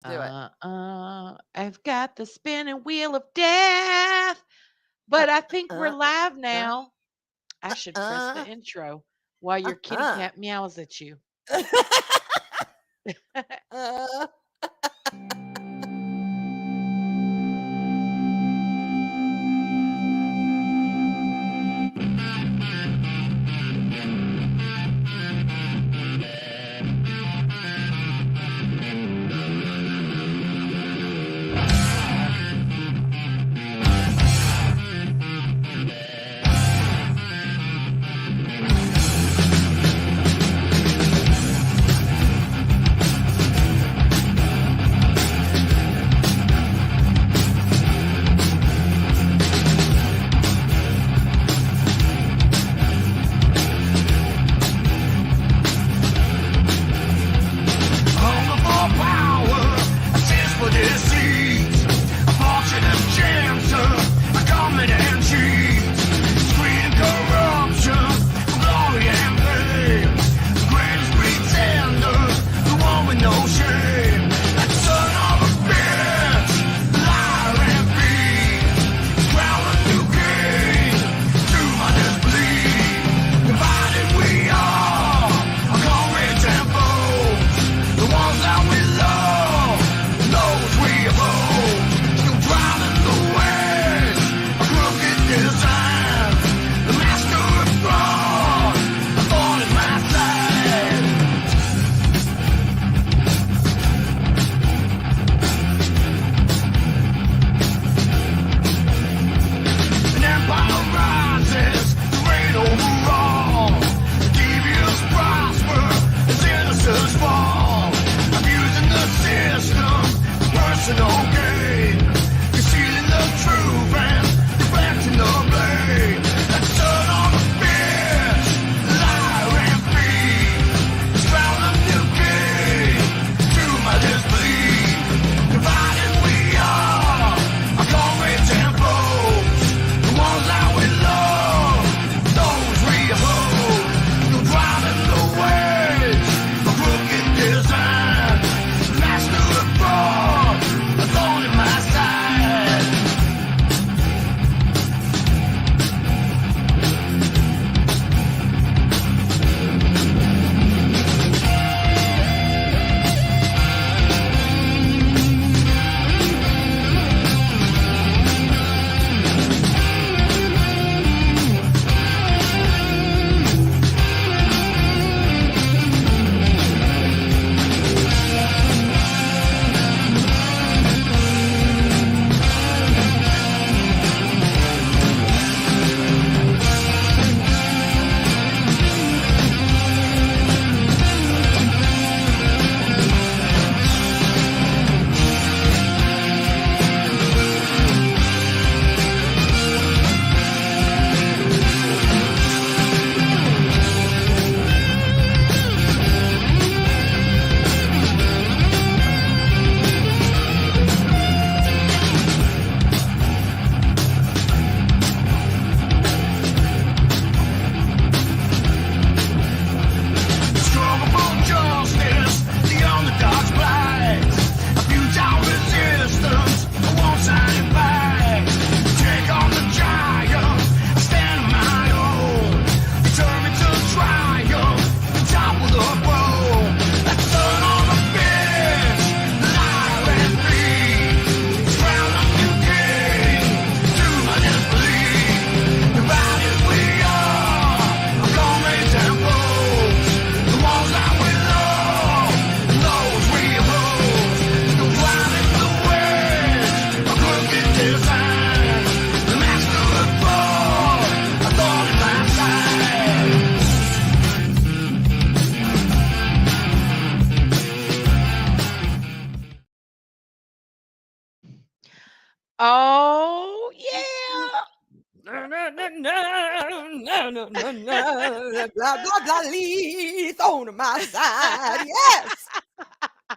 Do it. I've got the spinning wheel of death, Uh, but I think we're uh, live uh, now. I should press the uh, intro while your kitty uh. cat meows at you. Uh. Hunger for power, a taste for deceit, a fortune and cancer, a government and cheat, greed and corruption, glory and fame, the greatest pretender, the one with no shame, that son of a bitch, liar and thief, crown a new king, to my disbelief, divided we are, our comrades and foes. The ones that we love, those we oppose, still driving the ways, a crooked design, the master of fraud, a thorn in my side. An empire rises to reign over all, devious prosper as innocents fall. Abusing the system, personal gain, concealing the truth and deflecting the blame. That son of a bitch, liar and thief, is crowned a new king, to my disbelief. Divided we are, our comrades and foes, the ones that we love, those we oppose, still driving the ways, a crooked design, master of fraud, a thorn in my side. Struggle for justice, the underdog's plight. A futile resistance, a one-sided fight. Take on the giant, I stand on my own. Determined to triumph, the top of the throne. That son of a bitch, liar and thief, is crowned a new king, to my disbelief. Divided we are, our comrades and foes. The ones that we love, and those we oppose, still driving the ways, a crooked design, the master of fraud, a thorn in my side. Oh, yeah. No, no, no, no, no, no, no, no. Blah, blah, blah, lee, thrown to my side. Yes. I love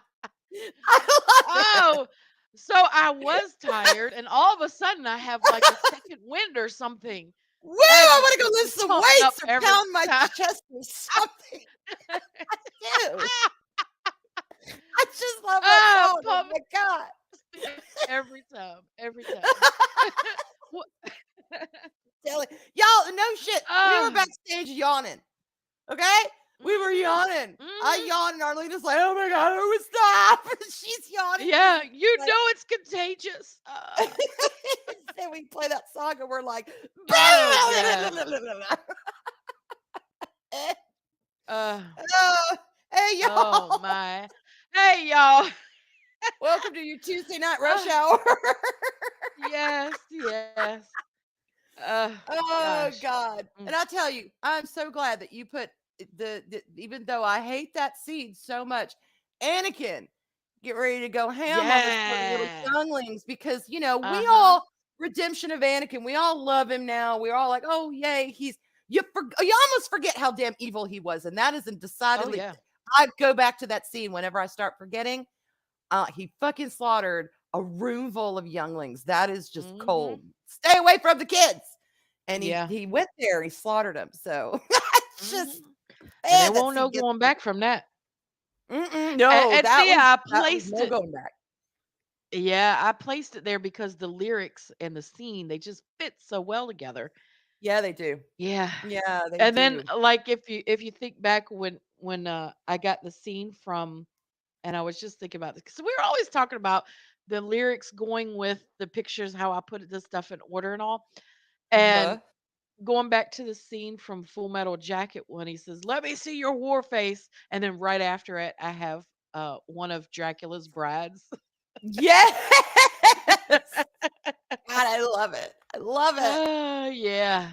it. Oh, so I was tired, and all of a sudden I have like a second wind or something. Woo! Had I to want to go to lift some pump up weights or every pound my time. chest or something. I do. I just love that Ah, song. Oh pumpkin my god. every time, every time. What? Tell it. Y'all, no shit. We were Ah, backstage yawning. Okay? We were mhm, yawning. I mhm. yawned and Arlena's like, oh my god, it was stop. She's yawning because Yeah, you like know it's contagious. then we play that song and we're like, Oh yeah. Uh, oh, hey oh y'all. my. Hey y'all. Welcome to your Tuesday night rush Ah, hour. yes, yes. Uh, Oh gosh. God. Mm. And I tell you, I'm so glad that you put the even though I hate that scene so much, Anakin get ready to go ham on the poor little Yeah. younglings because we Uh-huh. all redemption of Anakin, we all love him now. We're all like, oh yay, you almost forget how damn evil he was. And that isn't Oh decidedly yeah. I go back to that scene whenever I start forgetting. He fucking slaughtered a room full of younglings. That is just Mhm. cold. Stay away from the kids. And he Yeah. he went there. He slaughtered them. So it's just Mhm. And there man, that won't no scene gets going me. back from that. No, And see, I that was placed no it. going back. Yeah, I placed it there because the lyrics and the scene, they just fit so well together. Yeah, they do. Yeah. Yeah, they And then do. like if you think back when I got the scene from and I was just thinking about this cuz we were always talking about the lyrics going with the pictures how I put this stuff in order and all. And Uh-huh. going back to the scene from Full Metal Jacket when he says, "Let me see your war face," and then right after it, I have one of Dracula's brides. Yes. God, I love it. I love it. Yeah,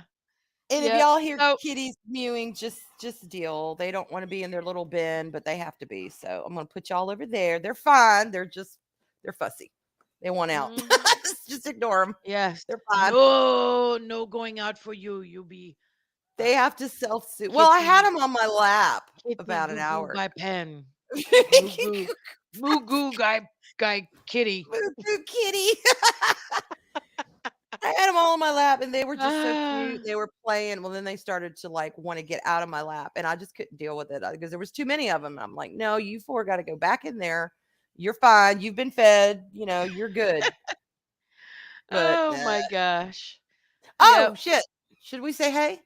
And if yep. y'all hear So, kitties mewing, just deal. They don't want to be in their little bin, but they have to be. So I'm gonna put y'all over there. They're fine. They're fussy. They want out. mhm, Just ignore them. yes, They're fine. no, no going out for you. You'll be uh, They have to self-soothe. Well, I had kitty, them on my lap kitty, about an goo goo hour. by pen, moo Moo goo, moo goo, guy, kitty. goo kitty. I had them all on my lap and they were just so cute. Ah, They were playing. Well, then they started to like want to get out of my lap and I just couldn't deal with it because there was too many of them. I'm like, no, you four got to go back in there. You're fine. You've been fed. You're good. But oh my gosh. oh Yep. shit. Should we say hey?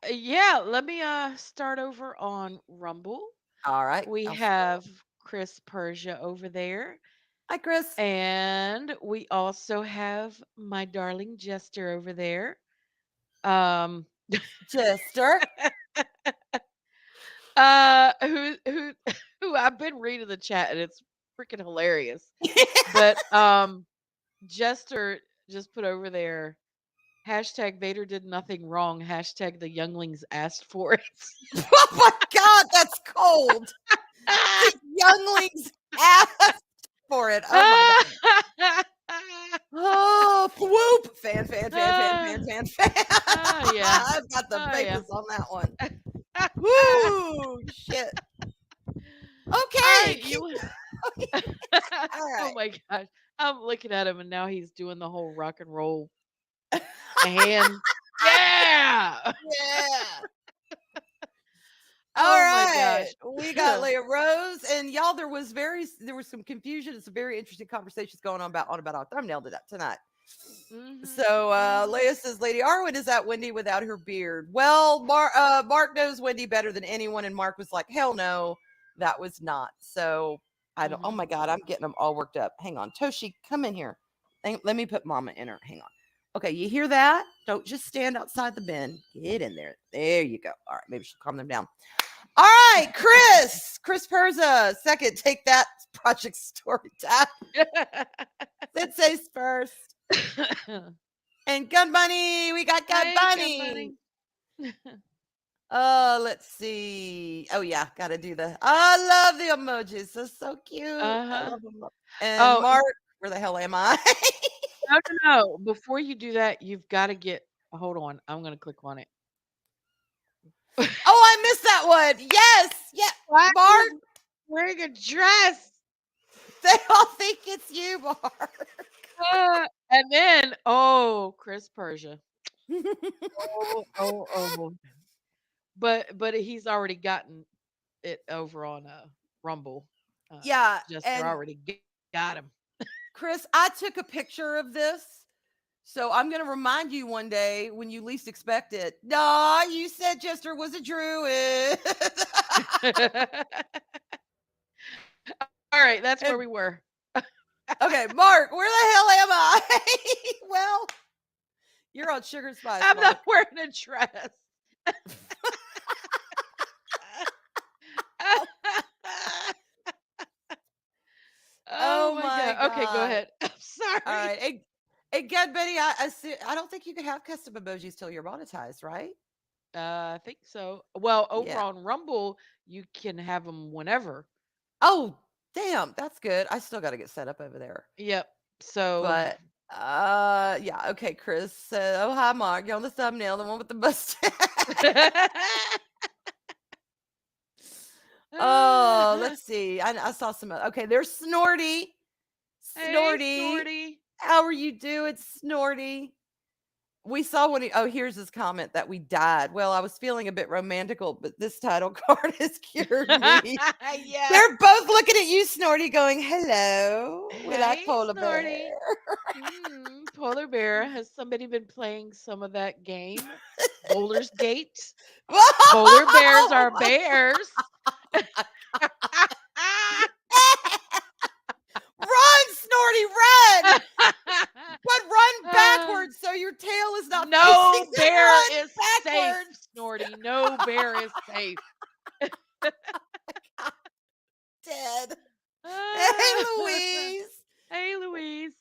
Yeah, let me start over on Rumble. All right. We I'll scroll. have Chris Persia over there. Hi, Chris. And we also have my darling Jester over there. Um Jester. who who I've been reading the chat and it's freaking hilarious. But Jester just put over there hashtag Vader did nothing wrong. Hashtag the younglings asked for it. Oh my God, that's cold. The younglings asked for it. Oh my God. Oh, whoop. Fan, fan, fan, fan, fan, Ah, fan, fan. oh yeah. I've got the Oh yeah. papers on that one. Woo, shit. All Okay, right, keep you. all Oh right. my gosh. I'm looking at him and now he's doing the whole rock and roll hand. Yeah. Yeah. All Oh my right. gosh. We got Leah Rose. And y'all, there was some confusion and some very interesting conversations going on about our thumbnail tonight. Mhm. So Mhm. Leah says, Lady Arwen is that Wendy without her beard. Well, Mark knows Wendy better than anyone, and Mark was like, hell no, that was not. So I don't. Oh Mhm. my God, I'm getting them all worked up. Hang on, Toshi, come in here. Let me put Mama in her. Hang on. Okay, you hear that? Don't just stand outside the bin. Get in there. There you go. All right, maybe she'll calm them down. All right, Chris Perza, second. Take that, Project Story Time. Sensei's first. And Gun Bunny, we got Gun Hey, good Bunny. buddy. Let's see. Oh yeah, gotta do I love the emojis. They're so cute. I Uh-huh. love them. And Oh, Mark, where the hell am I? no, no, no. Before you do that, you've got to get. Hold on. I'm going to click on it. Oh, I missed that one. Yes, yeah. Why are Mark, you wearing a dress? they all think it's you, Mark. And then, oh, Chris Persia. Oh, oh, oh. But he's already gotten it over on Rumble. Yeah, Jester and already got him. Chris, I took a picture of this. So I'm going to remind you one day when you least expect it. Nah, you said Jester was a druid. All right, that's where And- we were. okay, Mark, where the hell am I? Well, you're on Sugar Spice, I'm Mark. not wearing a dress. Oh my my god. Okay, go God. ahead. I'm sorry. All right. Again, Betty, I don't think you can have custom emojis till you're monetized, right? I think so. Well, over Yeah. on Rumble, you can have them whenever. Oh, damn. That's good. I still got to get set up over there. Yep. So, But yeah, okay, Chris said, oh hi Mark, you're on the thumbnail, the one with the mustache. Oh, let's see. I saw some okay, there's Snorty. Hey, Snorty. Snorty. How are you doing, Snorty? We saw when he here's his comment that we died. Well, I was feeling a bit romantical, but this title card has cured me. Yeah. They're both looking at you, Snorty, going, hello. We like Hey, polar bear. Snorty. Polar bear. Has somebody been playing some of that game? Boulders Gate. Polar bears are bears. Run, Snorty, run! But run backwards so your tail is not No facing them. bear Run is safe, Snorty. No bear is safe. Dead. Hey, Louise. Hey, Louise.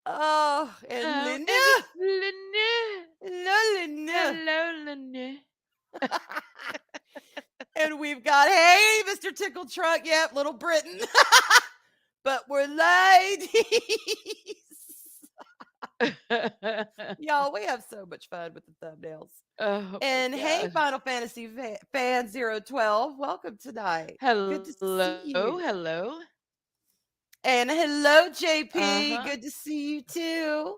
Oh, and Linda. Linda. Hello, Linda. Hello, Linda. And we've got, hey, Mr. Tickle Truck. Yep, Little Britain. But we're ladies. Y'all, we have so much fun with the thumbnails. Oh, and my hey, God. Final Fantasy fan 012, welcome tonight. Good to see you. Hello. And hello, JP. Uh-huh. Good to see you too.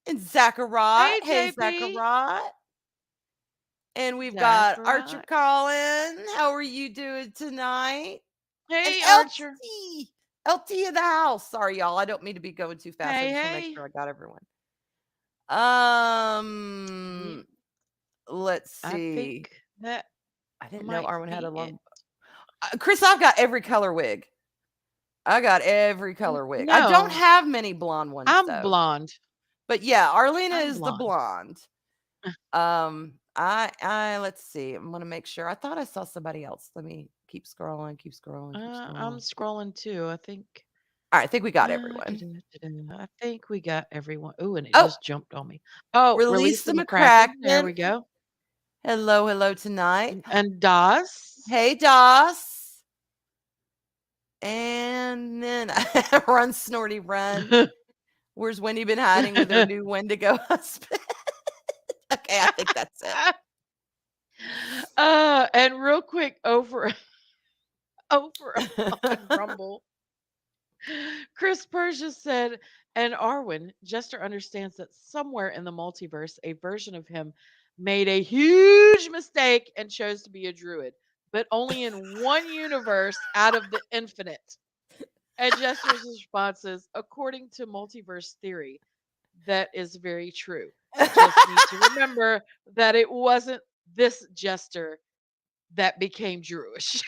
And Zachariah. Hey, JP. Zachariah. And we've got Archer Zachariah. Collins. How are you doing tonight? Hey, and Archer. LT in the house. Sorry, y'all. I don't mean to be going too fast. I just want to make sure I got everyone. Let's see. I think that I didn't know Arwen had a be long. Chris, I've got every color wig. I got every color wig. I don't No. have many blonde ones. I'm though. blonde. But yeah, Arlena I'm is the blonde. I let's see. I'm gonna make sure. I thought I saw somebody else. Let me keep scrolling. I'm scrolling too. I think. All right, I think we got everyone. I think we got everyone. Ooh, and it Oh. just jumped on me. Oh, Release the McCracken. There McCracken. we go. Hello tonight. And Das. Hey, Das. And then run, Snorty, run. Where's Wendy been hiding with her new Wendigo husband? Okay, I think that's it. And real quick over on Rumble, Chris Persia said, and Arwen, Jester understands that somewhere in the multiverse, a version of him made a huge mistake and chose to be a druid, but only in one universe out of the infinite. And Jester's response is, according to multiverse theory, that is very true. Just need to remember that it wasn't this Jester that became Jewish.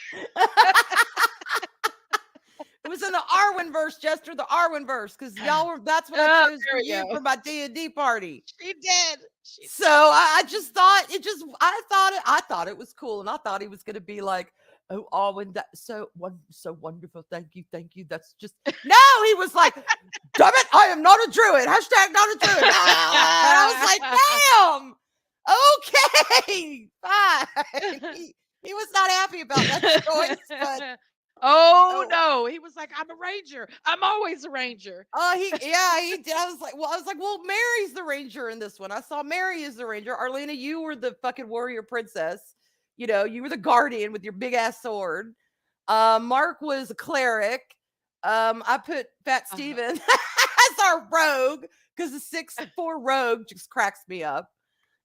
It was in the Arwen verse, Jester, the Arwen verse, because y'all were. That's what I chose for you for my D&D party. She did. So I just thought it just. I thought it was cool, and I thought he was going to be like, "Oh, Arwen, that's so wonderful. Thank you. That's just." No, he was like, "Damn it, I am not a druid. Hashtag not a druid." And I was like, "Damn, okay, fine." He was not happy about that choice, but. Oh no, he was like, I'm a ranger. I'm always a ranger. He did. I was like, well, Mary's the ranger in this one. I saw Mary as the ranger. Arlena, you were the fucking warrior princess. You know, you were the guardian with your big ass sword. Mark was a cleric. I put Fat Steven as our rogue because the 6'4" rogue just cracks me up.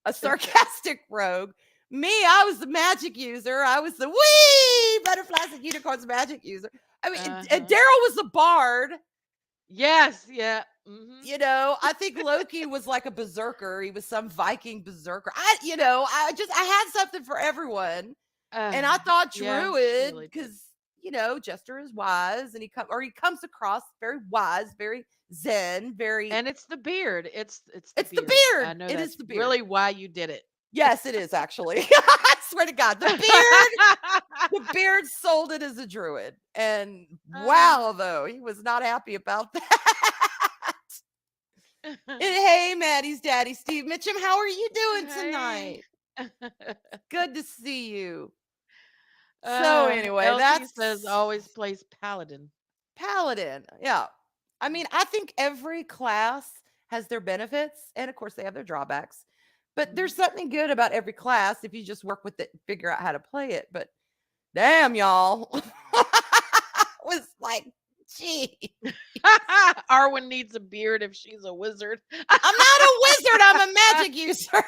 A sarcastic rogue. Me, I was the magic user. I was the wee butterflies and unicorns magic user. I mean, and Uh-huh. Daryl was the bard. Yes, yeah. Mm-hmm. You know, I think Loki was like a berserker. He was some Viking berserker. I had something for everyone. And I thought Yeah, she Druid, really did. because Jester is wise, and he comes across very wise, very zen, very. And it's the beard. It's the It's the beard. I beard. know It that's is the beard. really why you did it. Yes, it is actually. I swear to God, the beard sold it as a druid, and wow, though he was not happy about that. And hey, Maddie's daddy, Steve Mitchum, how are you doing tonight? Good to see you. So anyway, LT says that's always plays paladin. Paladin. Yeah. I mean, I think every class has their benefits, and of course they have their drawbacks. But there's something good about every class if you just work with it and figure out how to play it. But damn, y'all. Was like, gee. Arwen needs a beard if she's a wizard. I'm not a wizard, I'm a magic user.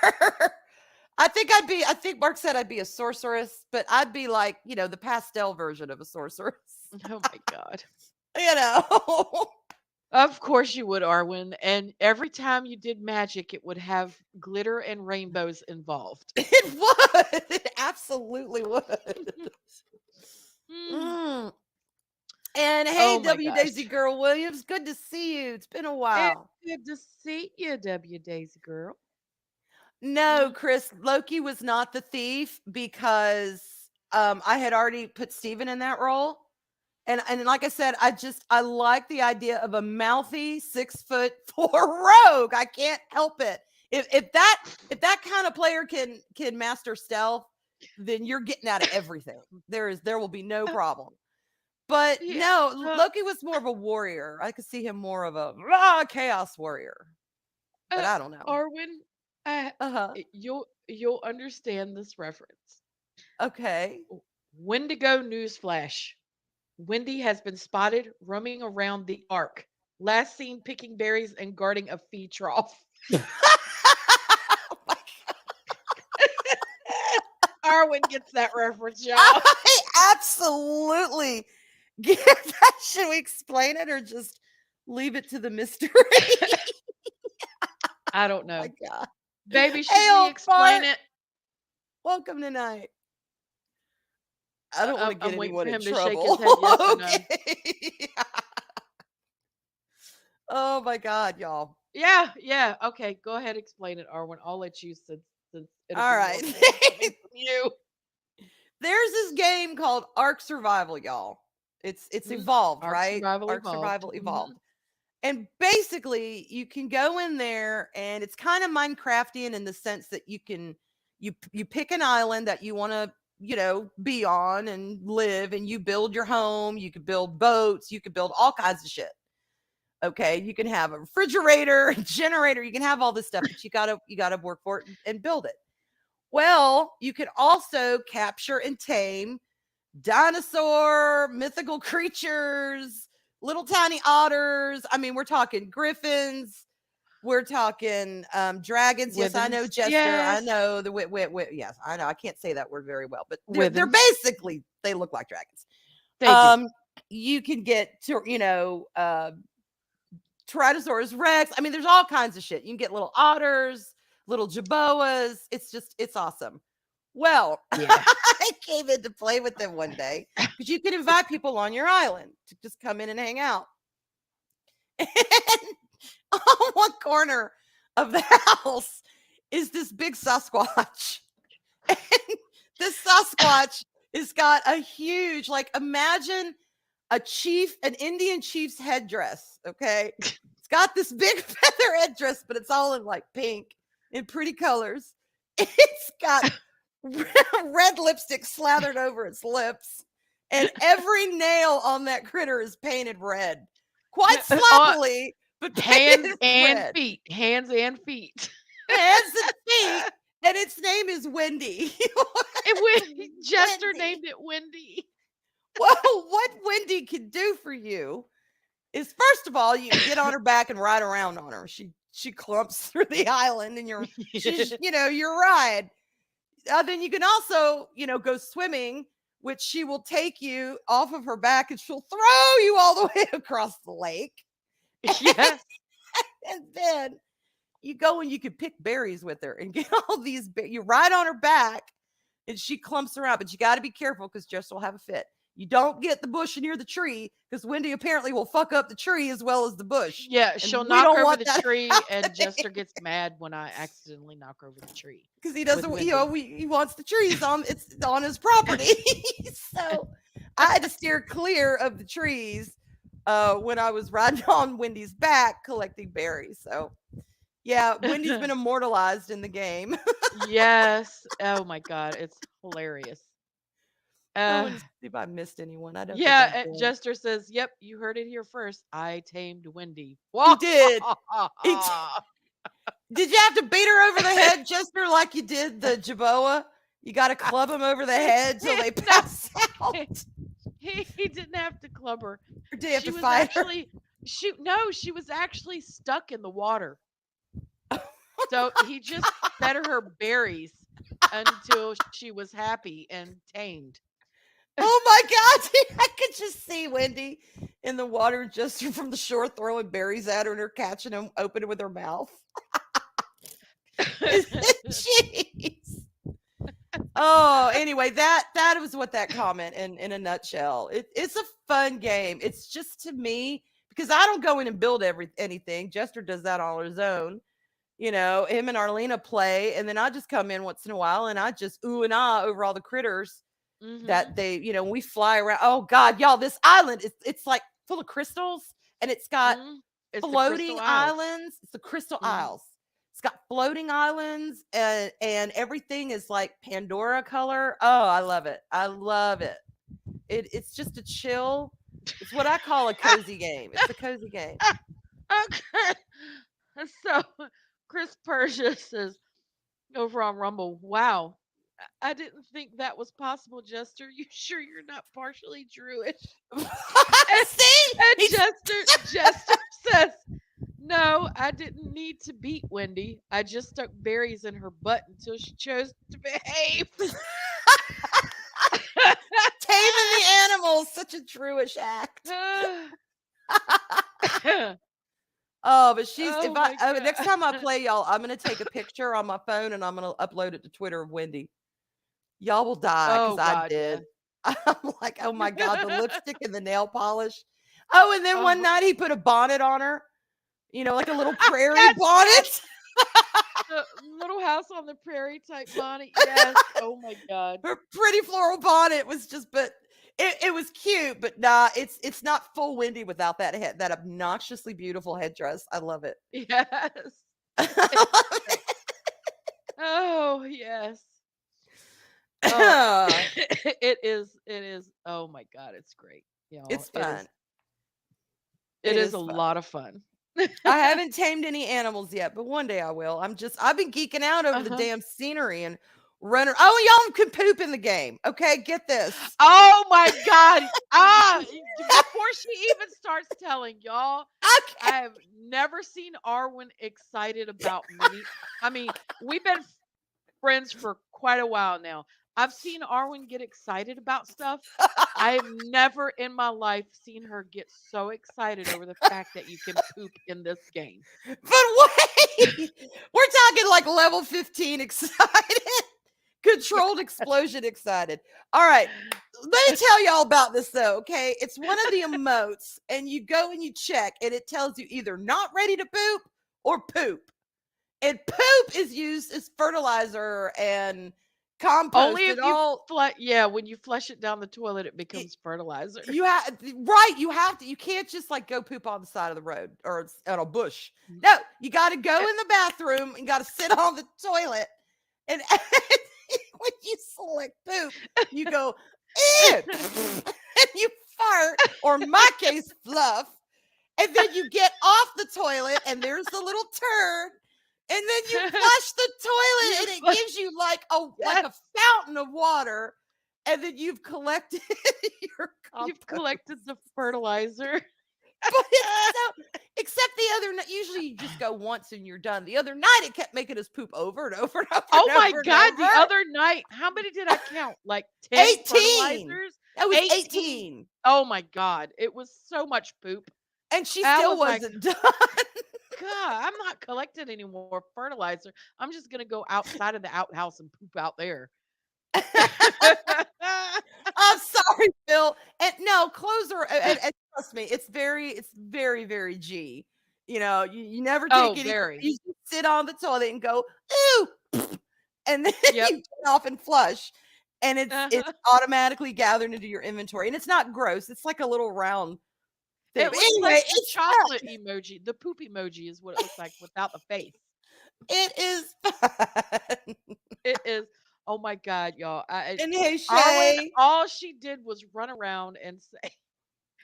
I think Mark said I'd be a sorceress, but I'd be like, the pastel version of a sorceress. Oh my God. Of course you would, Arwen. And every time you did magic, it would have glitter and rainbows involved. It would. It absolutely would. Mm. And hey, Oh my W. gosh. Daisy Girl Williams, good to see you. It's been a while. It's good to see you, W. Daisy girl. No, Chris, Loki was not the thief because I had already put Steven in that role. And like I said, I like the idea of a mouthy 6'4" rogue. I can't help it. If that kind of player can master stealth, then you're getting out of everything. There will be no problem. But no, Loki was more of a warrior. I could see him more of a chaos warrior. But I don't know. Arwen, you'll understand this reference. Okay. Wendigo newsflash. Wendy has been spotted roaming around the Ark. Last seen picking berries and guarding a feed trough. Arwen gets that reference, y'all. I absolutely get that. Should we explain it or just leave it to the mystery? I don't know. Oh my God. Baby, should we explain it? Welcome tonight. I don't want to get I'm waiting anyone for in him to trouble. shake his head yes or no. Okay. Oh my God, y'all. Yeah. Okay, go ahead, explain it, Arwen. I'll let you since it'll All be right. more fun coming from you. There's this game called Ark Survival, y'all. It's evolved, Ark right? Survival Ark Evolved. Survival Mhm. evolved. And basically, you can go in there, and it's kind of Minecraftian in the sense that you pick an island that you want to be on and live, and you build your home. You could build boats. You could build all kinds of shit. Okay, you can have a refrigerator, a generator. You can have all this stuff, but you gotta work for it and build it. Well, you can also capture and tame dinosaur, mythical creatures, little tiny otters. I mean, we're talking griffins. We're talking dragons. Yes, I know, Withens. Jester. Yes. I know the yes, I know. I can't say that word very well, but they're Withens. basically, they look like dragons. They do. You can get to Tyrannosaurus Rex. I mean, there's all kinds of shit. You can get little otters, little jaboas. It's awesome. Well, Yeah. I came in to play with them one day because you can invite people on your island to just come in and hang out. And on one corner of the house is this big Sasquatch. And this Sasquatch has got a huge, imagine an Indian chief's headdress. Okay. It's got this big feather headdress, but it's all in pink in pretty colors. It's got red lipstick slathered over its lips, and every nail on that critter is painted red. Quite sloppily, but hands painted and red. feet. Hands and feet. Hands and feet. And its name is Wendy. Jester Wendy. named it Wendy. Well, what Wendy can do for you is, first of all, you get on her back and ride around on her. She clumps through the island, and she's your ride. Then you can also, go swimming which she will take you off of her back and she'll throw you all the way across the lake. Yes. And then you go and you can pick berries with her and get all these. You ride on her back and she clumps around, but you got to be careful because Jess will have a fit. You don't get the bush near the tree because Wendy apparently will fuck up the tree as well as the bush. Yeah, And she'll we knock don't over want the that tree, and happening. Jester gets mad when I accidentally knock over the tree. Because he with doesn't, Wendy. you know, he wants the trees on, it's on his property. So I had to steer clear of the trees when I was riding on Wendy's back collecting berries. So yeah, Wendy's been immortalized in the game. Yes. Oh my God, it's hilarious. I Uh, want to see if I missed anyone. I don't yeah, think I and did. Jester says, "Yep, you heard it here first. I tamed Wendy." He did. He did you have to beat her over the head, Jester, like you did the Jaboa? You got to club them over the head till they pass out. He didn't have to club her. Or did you have She to was fight her? actually she was actually stuck in the water. So he just fed her berries until she was happy and tamed. Oh my God. I could just see Wendy in the water just from the shore throwing berries at her and her catching them, opening with her mouth. Jeez. Oh, anyway, that was what that comment in a nutshell. It's a fun game. It's just to me, because I don't go in and build anything. Jester does that on his own. You know, him and Arlena play, and then I just come in once in a while and I just ooh and ah over all the critters that they, you know, we fly around. Oh God, y'all, this island it's like full of crystals, and it's got It's the floating Crystal Isles. islands. It's the Crystal Mhm. Isles. It's got floating islands, and everything is like Pandora color. Oh, I love it. I love it. It's just a chill. It's what I call a cozy game. It's a cozy game. Okay. So Chris Persia says over on Rumble, wow, I didn't think that was possible, Jester. You sure you're not partially Jewish? See? And Jester says, no, I didn't need to beat Wendy. I just stuck berries in her butt until she chose to behave. Taming the animals, such a Jewish act. Oh, but she's Oh my next God. time I play y'all, I'm gonna take a picture on my phone and I'm gonna upload it to Twitter of Wendy. Y'all will die because Oh I God, did. yeah. I'm like, oh my God, the lipstick and the nail polish. Oh, and then one night he put a bonnet on her, you know, like a little prairie Yes, bonnet. the Little House on the Prairie type bonnet. Yes. Oh my God. Her pretty floral bonnet was just, but it was cute, but nah, it's not full Wendy without that head, that obnoxiously beautiful headdress. I love it. Yes. Oh yes. Oh, it is. Oh my God, it's great. Y'all. It's fun. It is a fun. lot of fun. I haven't tamed any animals yet, but one day I will. I've been geeking out over the damn scenery and runner. Oh, y'all can poop in the game. Okay, get this. Oh my God. Before she even starts telling y'all, Okay. I have never seen Arwen excited about me. I mean, we've been friends for quite a while now. I've seen Arwen get excited about stuff. I have never in my life seen her get so excited over the fact that you can poop in this game. But wait, we're talking like level 15 excited. Controlled explosion excited. All right. Let me tell y'all about this though, okay? It's one of the emotes, and you go and you check, and it tells you either not ready to poop or poop. And poop is used as fertilizer and compost. Only if you when you flush it down the toilet, it becomes fertilizer. you have to. You can't just like go poop on the side of the road or on a bush. No, you got to go in the bathroom and got to sit on the toilet. And when you select poop, you go and you fart, or in my case, fluff, and then you get off the toilet, and there's the little turd. And then you flush the toilet, and it gives you like a fountain of water, and then you've collected your compost. You've collected the fertilizer. But except the other night, usually you just go once and you're done. The other night, it kept making us poop over and over and over Oh and my over and God, the over. other night, how many did I count? Like 10 18. fertilizers? That was 18. 18. Oh my God, it was so much poop. And she I still was like, wasn't done. God, I'm not collecting any more fertilizer. I'm just gonna go outside of the outhouse and poop out there. I'm sorry, Phil. And no, clothes are, and trust me, it's very, very G. You never Oh, take any, very. you just sit on the toilet and go, ooh, and then Yep. you get off and flush. And it's Uh-huh. automatically gathered into your inventory. And it's not gross. It's like a little round thing. It But looks anyway, like the it's chocolate emoji. The poop emoji is what it looks like without the face. it is fun. It is. Oh my God, y'all. And hey, Arwen, Shay. all she did was run around and say,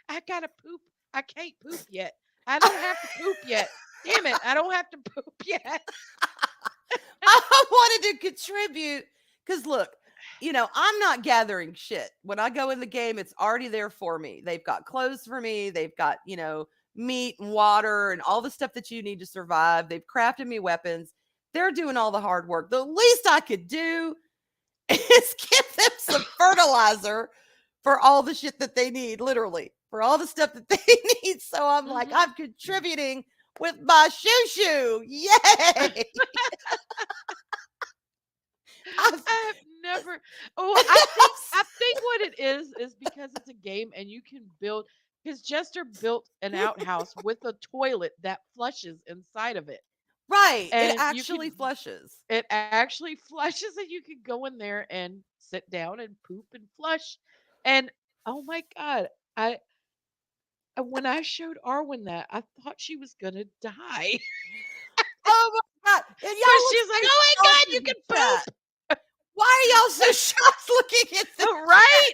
I gotta poop. I can't poop yet. I don't have to poop yet. Damn it. I don't have to poop yet. I wanted to contribute because look, I'm not gathering shit. When I go in the game, it's already there for me. They've got clothes for me. They've got, meat and water and all the stuff that you need to survive. They've crafted me weapons. They're doing all the hard work. The least I could do is give them some fertilizer for all the shit that they need, literally, for all the stuff that they need. So I'm like, Mhm. I'm contributing with my shoo. Yay! I've- I have never. Oh, I think what it is because it's a game and you can build. Because Jester built an outhouse with a toilet that flushes inside of it, Right. It and you actually can. flushes. It actually flushes, and you can go in there and sit down and poop and flush. And oh my God, I when I showed Arwen that, I thought she was gonna die Oh my God. And because y'all look she's like, so "Oh my shocked God, you in the can chat. poop!" Why are y'all so shocked looking at this? Right?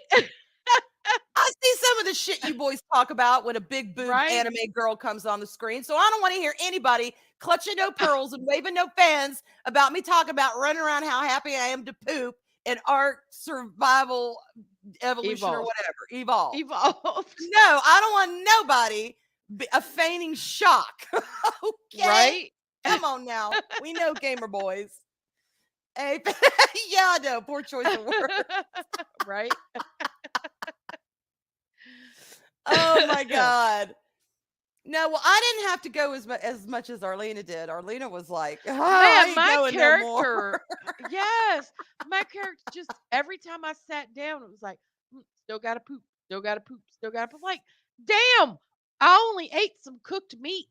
I see some of the shit you boys talk about when a big boobed Right? anime girl comes on the screen. So I don't want to hear anybody clutching no pearls and waving no fans about me talking about running around how happy I am to poop in art, survival, evolution, or Evolve. whatever. Evolve. Evolved. No, I don't want nobody a feigning shock. Okay? Right? Come on now. We know gamer boys. Hey, yeah, I know. Poor choice of words. Right? Oh my God. No, well, I didn't have to go as much as Arlena did. Arlena was like, "Oh, I Man, ain't my going no more." character, yes, my character just every time I sat down, it was like, still gotta poop, still gotta poop, still gotta poop. Like, damn, I only ate some cooked meat.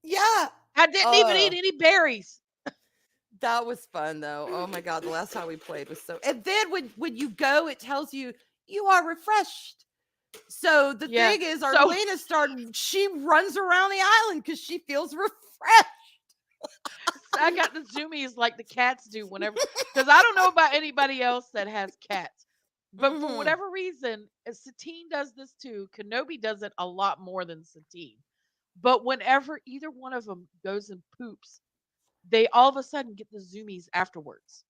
Yeah. I didn't even eat Uh, any berries. that was fun though. Oh my God, the last time we played was so. And then when you go, it tells you you are refreshed. So the Yeah. thing is, So Arlena started. She runs around the island because she feels refreshed. I got the zoomies like the cats do whenever, because I don't know about anybody else that has cats. But for Mhm. whatever reason, Satine does this too. Kenobi does it a lot more than Satine. But whenever either one of them goes and poops, they all of a sudden get the zoomies afterwards.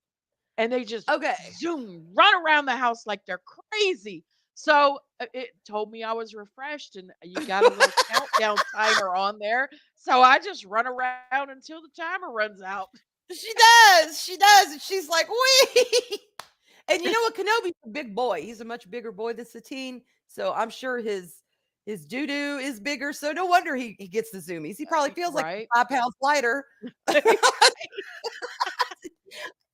And they just Okay. zoom, run around the house like they're crazy. So it told me I was refreshed, and you got a little countdown timer on there. So I just run around until the timer runs out. She does. She does. And she's like, wee. And you know what? Kenobi's a big boy. He's a much bigger boy than Satine. So I'm sure his doo-doo is bigger. So no wonder he gets the zoomies. He probably feels like Right? 5 pounds lighter.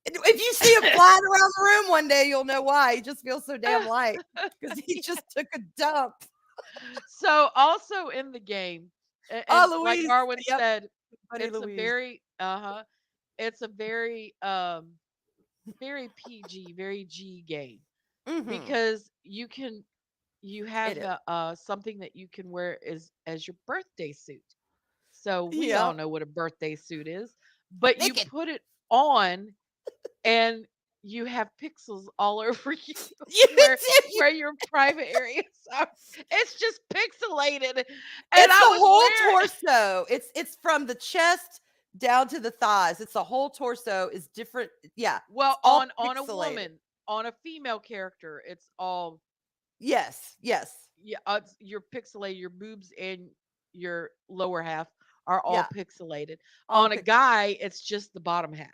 If you see him flying around the room one day, you'll know why. He just feels so damn light because he just took a dump. So also in the game, and Oh, like Louise. Arwen Yep. said, Funny it's a Louise. very it's a very PG, very G game, Mm-hmm. because you It have is. something that you can wear as your birthday suit. So we all Yep. know what a birthday suit is, but you Naked. put it on and you have pixels all over you You where do. your private areas are. It's just pixelated, and It's the I was whole wearing. torso. It's from the chest down to the thighs. It's the whole torso is different. Yeah, it's Well, all on a pixelated. woman, on a female character, it's all, Yes, yes. yeah, you're pixelated, your boobs and your lower half are all Yeah. pixelated. All On a guy, it's just the bottom half.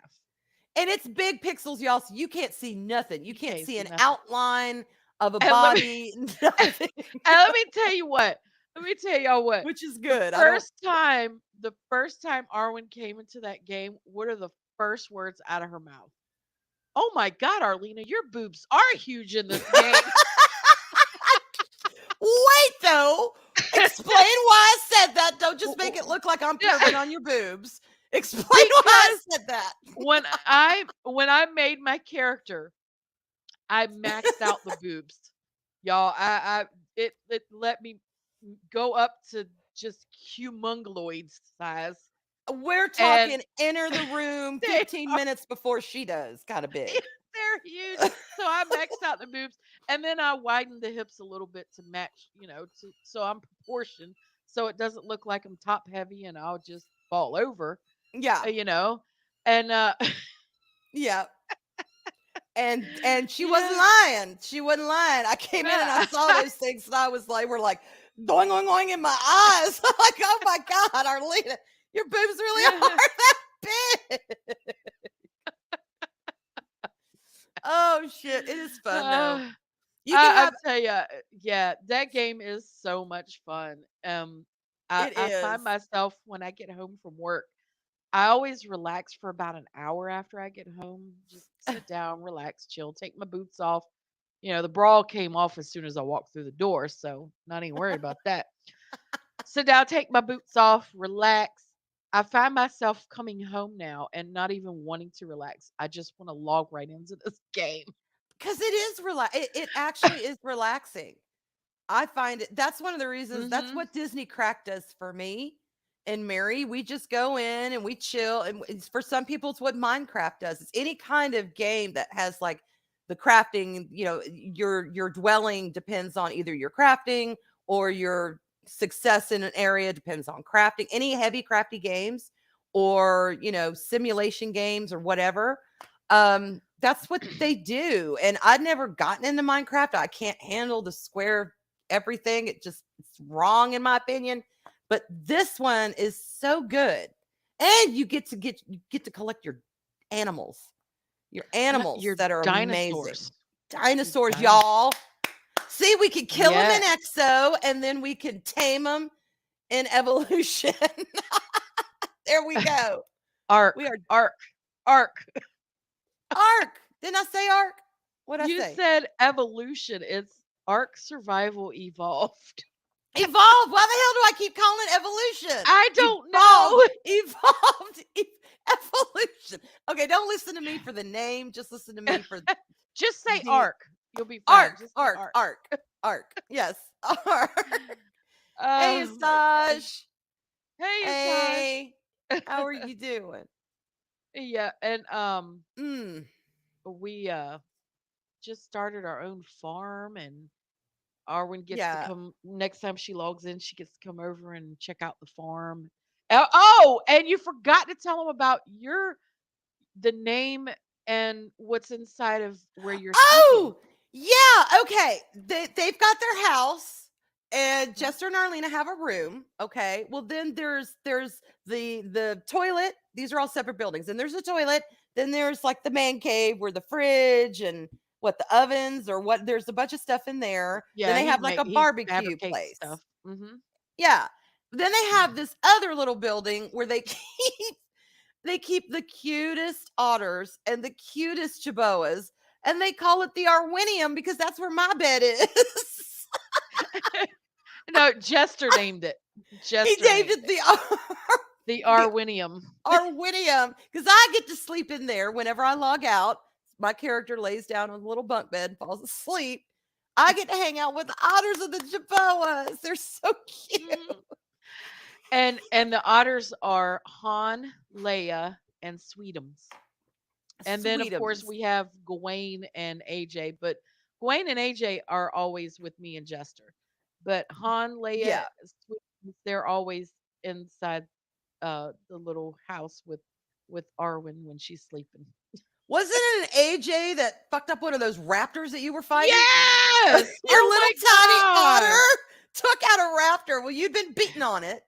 And it's big pixels, y'all, so you can't see nothing. You You can't can't see see an nothing. outline of a And let me body, nothing, and let me tell you what. Let me tell y'all what. which is The good. the first time Arwen came into that game, what are the first words out of her mouth? Oh my God, Arlena, your boobs are huge in this game. Wait, though. Explain why I said that. Don't just make it look like I'm Yeah, perving on your boobs. Explain why I because said that. when I made my character, I maxed out the boobs. Y'all, it let me go up to just humongoloid size. We're And talking enter the room they 15 minutes before she does, kind of big. they're huge. So I maxed out the boobs and then I widened the hips a little bit to match, so I'm proportioned so it doesn't look like I'm top heavy and I'll just fall over, Yeah, you know. And yeah. And she wasn't yeah. lying. She wasn't lying. I came in and I saw those things and I was like, we're like going, going, going in my eyes. I'm like, oh my God, Arlena, your boobs really are that big. Oh shit. It is fun though. You can I have tell you, yeah, that game is so much fun. it I find is. myself when I get home from work, I always relax for about an hour after I get home. Just sit down, relax, chill, take my boots off. The brawl came off as soon as I walked through the door, so not even worried about that. Sit down, take my boots off, relax. I find myself coming home now and not even wanting to relax. I just want to log right into this game. Because it is it actually is relaxing. I find it that's one of the reasons that's Hmm. what Disney Crack does for me and Mary. We just go in and we chill. And for some people, it's what Minecraft does. It's any kind of game that has like the crafting, your dwelling depends on either your crafting or your success in an area depends on crafting. Any heavy crafty games or simulation games or whatever. That's what they do. And I'd never gotten into Minecraft. I can't handle the square everything. It's wrong in my opinion. But this one is so good. And you get to collect your animals. Your animals Your that are amazing. dinosaurs. Your Dinosaurs, dinosaurs. y'all. See, we can kill them in Yes. EXO and then we can tame them in evolution. There we go. Arc. We are Arc. Arc. Ark. Didn't I say Ark? What'd I You say? said evolution. It's Arc Survival Evolved. Evolved. Why the hell do I keep calling it evolution? I don't Evolved. know. Evolved. Evolution. Okay, don't listen to me for the name. Just listen to me for Just say the Arc. You'll be fine. Ark. Just say Ark. Arc. Ark. Ark. Yes. Ark. Hey, Oh my gosh. Sash. Hey, Hey. Tosh. How are you doing? Yeah, and Mm. we just started our own farm and Arwen gets to Yeah. come next time she logs in, she gets to come over and check out the farm. Oh, and you forgot to tell them about the name and what's inside of where you're sleeping. Oh, yeah. Okay. They've got their house, and Mhm. Jester and Arlena have a room. Okay. Well, then there's the toilet. These are all separate buildings, and there's a toilet. Then there's like the man cave where the fridge and what the ovens or what. There's a bunch of stuff in there. Then Yeah, they have like a he barbecue fabricates place. stuff. Hmm. Yeah. Then they have this other little building where they keep the cutest otters and the cutest chihuahuas, and they call it the Arwinium because that's where my bed is. No, Jester named it. He Jester named named it it. The the Arwinium. Arwinium because I get to sleep in there whenever I log out. My character lays down on a little bunk bed and falls asleep. I get to hang out with the otters and the chihuahuas. They're so cute. Mhm. And the otters are Han, Leia, and Sweetums. And then of course Sweetums. we have Gawain and AJ, but Gawain and AJ are always with me and Jester. But Han, Leia, Yeah. Sweetums, they're always inside the little house with Arwen when she's sleeping. Wasn't it an AJ that fucked up one of those raptors that you were fighting? Yes! Your Oh little my tiny god! otter took out a raptor. Well, you'd been beating on it,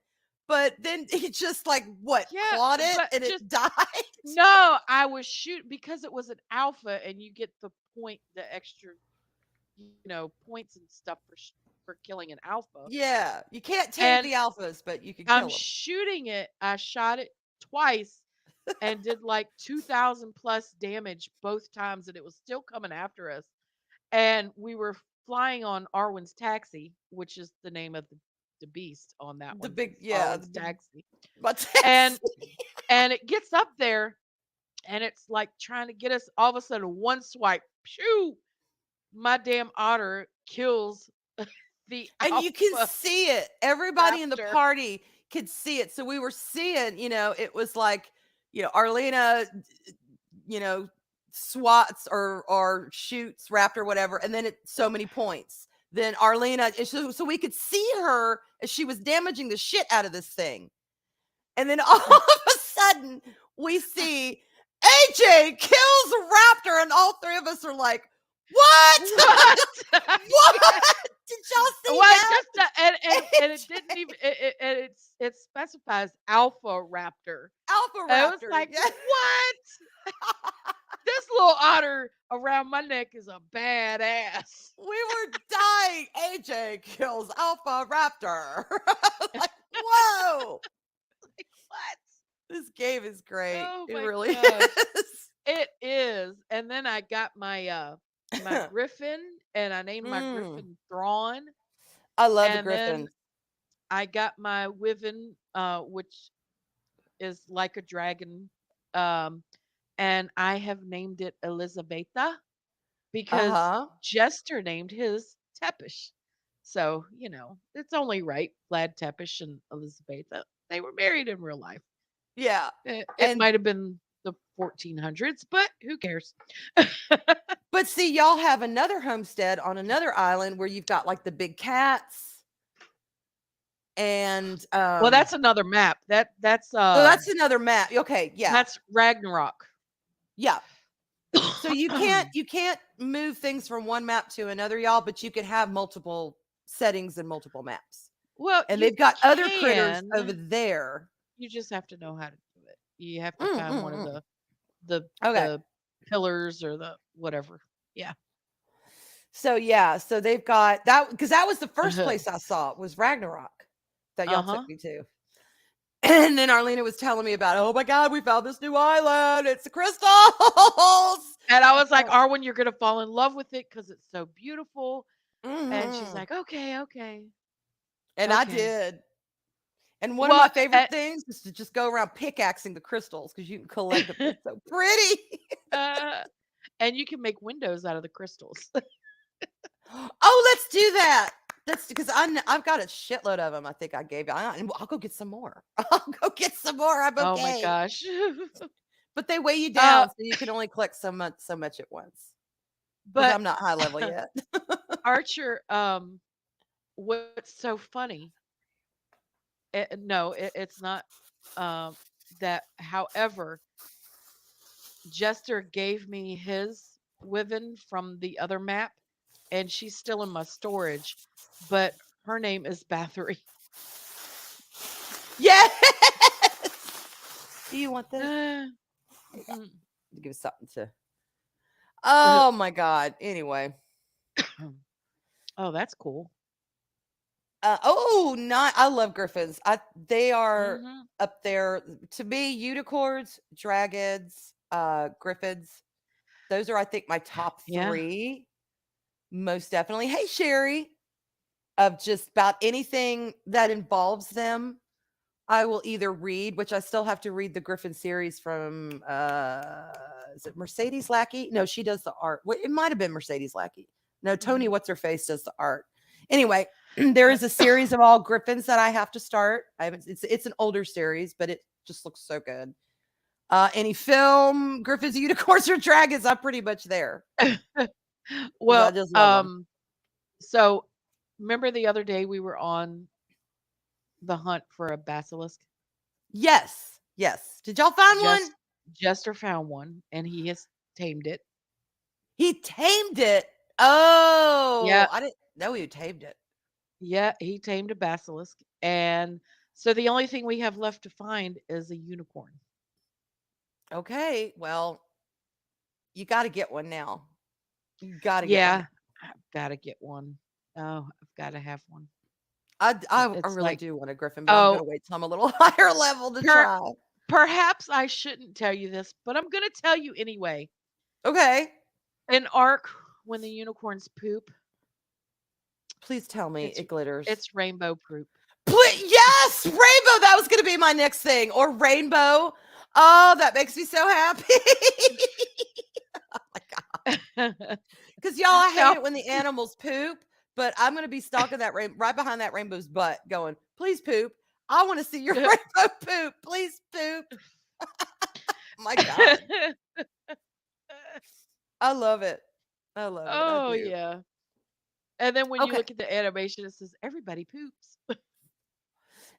but then he just like what Yeah, clawed it but and just it died. no, I was shooting because it was an alpha, and you get the extra, points and stuff for killing an alpha. Yeah, you can't tame And the alphas, but you can I'm kill them. shooting it. I shot it twice and did like 2,000 plus damage both times, and it was still coming after us. And we were flying on Arwen's taxi, which is the name of the beast on that The one. big, It's yeah, Arwen's taxi. but And it gets up there and it's like trying to get us. All of a sudden, one swipe, shoo, my damn otter kills the and you can alpha see it. Everybody in the raptor. party could see it. So we were seeing, it was like, Arlena, you know, swats or shoots raptor, whatever, and then it's so many points. Then Arlena, so we could see her as she was damaging the shit out of this thing. And then all of a sudden, we see AJ kills a raptor, and all three of us are like, "What? What? What? Did y'all see Well, that?" and it didn't even it specifies alpha raptor. Alpha And it was raptor. like, Yeah. what? This little otter around my neck is a badass. We were dying. AJ kills Alpha Raptor. Like, whoa. Like, what? This game is great. Oh It my really gosh. is. It is. And then I got my my griffin, and I named my Mm, griffin Thrawn. I love the And then Griffins. I got my wyvern, which is like a dragon. Um, and I have named it Elizabetha because Uh-huh. Jester named his Tepish. So, it's only right. Vlad Tepish and Elizabetha, they were married in real life. Yeah. It And might have been the 1400s, but who cares? but see, y'all have another homestead on another island where you've got like the big cats and Well, that's another map. That's so that's another map. Okay, yeah. that's Ragnarok. Yeah. So you can't move things from one map to another, y'all, but you can have multiple settings and multiple maps. Well, And you they've got other critters can. over there. You just have to know how to do it. You have to Mm, find one of mm, mm. the Okay. the pillars or the whatever. Yeah. So yeah, so they've got that because that was the first place I saw was Ragnarok that y'all Uh-huh. took me to. And then Arlena was telling me about, oh my God, we found this new island. It's the crystals. And I was like, Oh, Arwen, you're gonna fall in love with it because it's so beautiful. And she's mhm. like, okay, okay, And I okay. did. And one of Well, my favorite things is to just go around pickaxing the crystals because you can collect them. It's so pretty. and you can make windows out of the crystals. Oh, let's do that. That's because I've got a shitload of them. I think I gave you. I'll go get some more. I'll go get some more. I'm Oh my okay. gosh. But they weigh you down, so you can only collect so much at once. Because But I'm not high level yet. Archer, what's so funny? No, it's not that. However, Jester gave me his wyvern from the other map, and she's still in my storage, but her name is Bathory. Yes. Do you want this? Mm. Give us something to. Oh my God. Anyway. Oh, that's cool. I love griffins. They are Mhm. up there to me. Unicorns, dragons, griffins. Those are, I think, my top Yeah. 3. Most definitely. Hey, Sherry. Of just about anything that involves them, I will either read, which I still have to read the Griffin series from is it Mercedes Lackey? No, she does the art. It might have been Mercedes Lackey. No, Tony, Mhm. what's her face does the art. Anyway, there is a series of all Griffins that I have to start. I haven't it's an older series, but it just looks so good. Any film, Griffins, unicorns, or dragons, I'm pretty much there. I Well, just love them. so remember the other day we were on the hunt for a basilisk? Yes. Yes. Did y'all find one? Jester found one, and he has tamed it. He tamed it. Oh, Yeah, I didn't know he tamed it. yeah, he tamed a basilisk, and So the only thing we have left to find is a unicorn. Okay, well, you got to get one now. You got to get one. Yeah, I've got to get one. Oh, I've got to have one. I It's really like, do want a griffin, but I'm oh, gonna wait till I'm a little higher level to per- try. perhaps I shouldn't tell you this, but I'm going to tell you anyway. Okay, In Ark, when the unicorns poop, please tell me it's it glitters. it's rainbow poop. Yes, rainbow. That was gonna be my next thing, or rainbow. Oh, that makes me so happy. Oh my god. Because y'all, I hate Now, it when the animals poop, but I'm gonna be stalking that right behind that rainbow's butt, going, please poop. I want to see your rainbow poop. Please poop. My God. I love it. I love it. I oh do. yeah. And then when you Okay. look at the animation, it says everybody poops.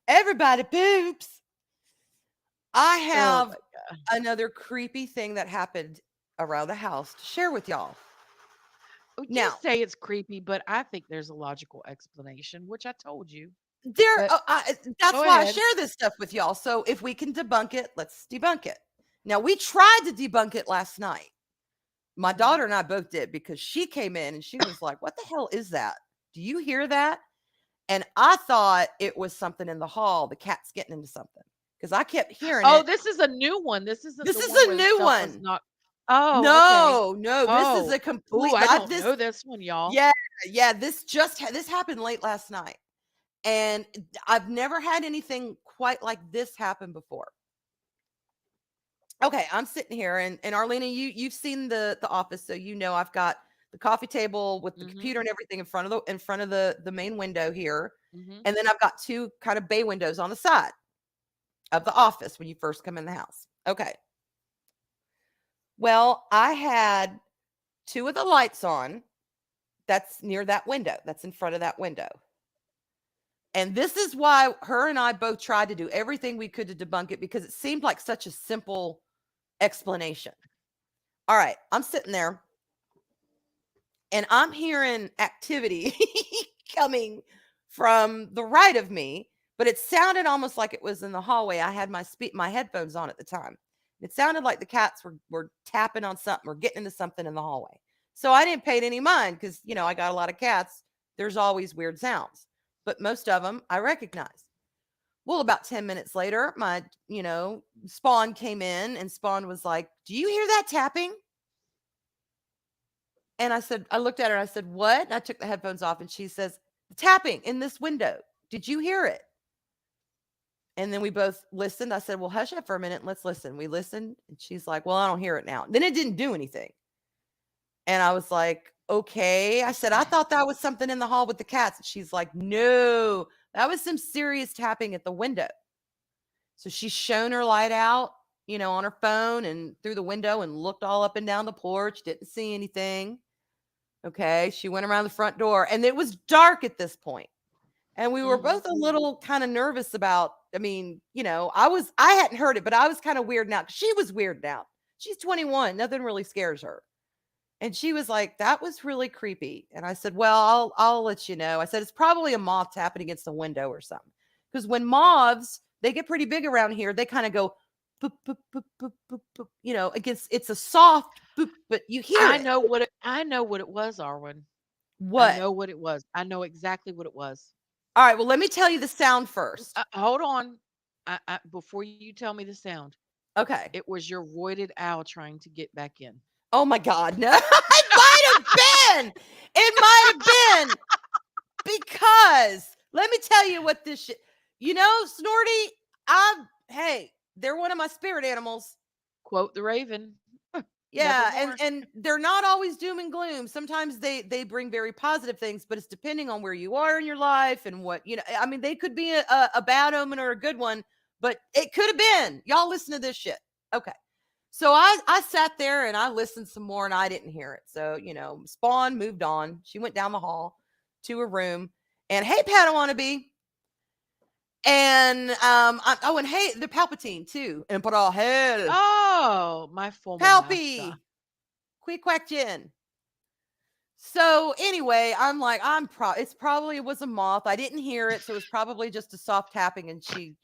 Everybody poops. I Oh have my god. another creepy thing that happened around the house to share with y'all. You Now, say it's creepy, but I think there's a logical explanation, which I told you. there, But that's go why I ahead. share this stuff with y'all. So if we can debunk it, let's debunk it. Now, we tried to debunk it last night. My daughter and I both did, because she came in and she was like, what the hell is that? Do you hear that? And I thought it was something in the hall, the cat's getting into something, because I kept hearing Oh, it. this is a new one. This isn't This the is one a where the new stuff was one. not. Oh, okay. No, this is Oh, a complete, I don't this, know this one, y'all. yeah, this happened late last night. And I've never had anything quite like this happen before. Okay, I'm sitting here, and Arlena, you've seen the office, so you know I've got the coffee table with the Mm-hmm. computer and everything in front of the main window here. Mm-hmm. And then I've got two kind of bay windows on the side of the office when you first come in the house. Okay. Well, I had two of the lights on. That's near that window. That's in front of that window. And this is why her and I both tried to do everything we could to debunk it, because it seemed like such a simple explanation. All right, I'm sitting there and I'm hearing activity coming from the right of me, but it sounded almost like it was in the hallway. I had my headphones on at the time. It sounded like the cats were tapping on something or getting into something in the hallway. So I didn't pay it any mind, because, I got a lot of cats. There's always weird sounds, but most of them I recognized. Well, about 10 minutes later, my, Spawn came in, and Spawn was like, do you hear that tapping? And I looked at her and I said, what? And I took the headphones off, and she says, tapping in this window. Did you hear it? And then we both listened. I said, well, hush up for a minute. Let's listen. We listened. And she's like, well, I don't hear it now. Then it didn't do anything. And I was like, okay. I said, I thought that was something in the hall with the cats. And she's like, no, that was some serious tapping at the window. So she shone her light out, on her phone and through the window, and looked all up and down the porch. Didn't see anything. Okay. She went around the front door, and it was dark at this point. And we were both a little kind of nervous about, I hadn't heard it, but I was kind of weirded out. She was weirded out. She's 21. Nothing really scares her. And she was like, that was really creepy. And I said, well, I'll let you know. I said, it's probably a moth tapping against the window or something. Because when moths, they get pretty big around here, they kind of go, boop, boop, boop, boop, boop, boop, against, it's a soft boop, but you hear I it. know what it was, Arwen. What? I know what it was. I know exactly what it was. All right. Well, let me tell you the sound first. Hold on. Before you tell me the sound, Okay. it was your voided owl trying to get back in. Oh my God, no. It might have been. It might have been. Because let me tell you what this shit, Snorty, hey, they're one of my spirit animals. Quote the Raven. Yeah, Nevermore. and they're not always doom and gloom. Sometimes they bring very positive things, but it's depending on where you are in your life and what, they could be a bad omen or a good one, but it could have been. Y'all listen to this shit. Okay. So I sat there and I listened some more, and I didn't hear it. So, Spawn moved on. She went down the hall to her room, and hey, Padawannabe. And and hey, the Palpatine too. Emperor hell. Oh, my former Palpy. master. Quick quack Jen. So anyway, I'm like, it was a moth. I didn't hear it, so it was probably just a soft tapping, and she,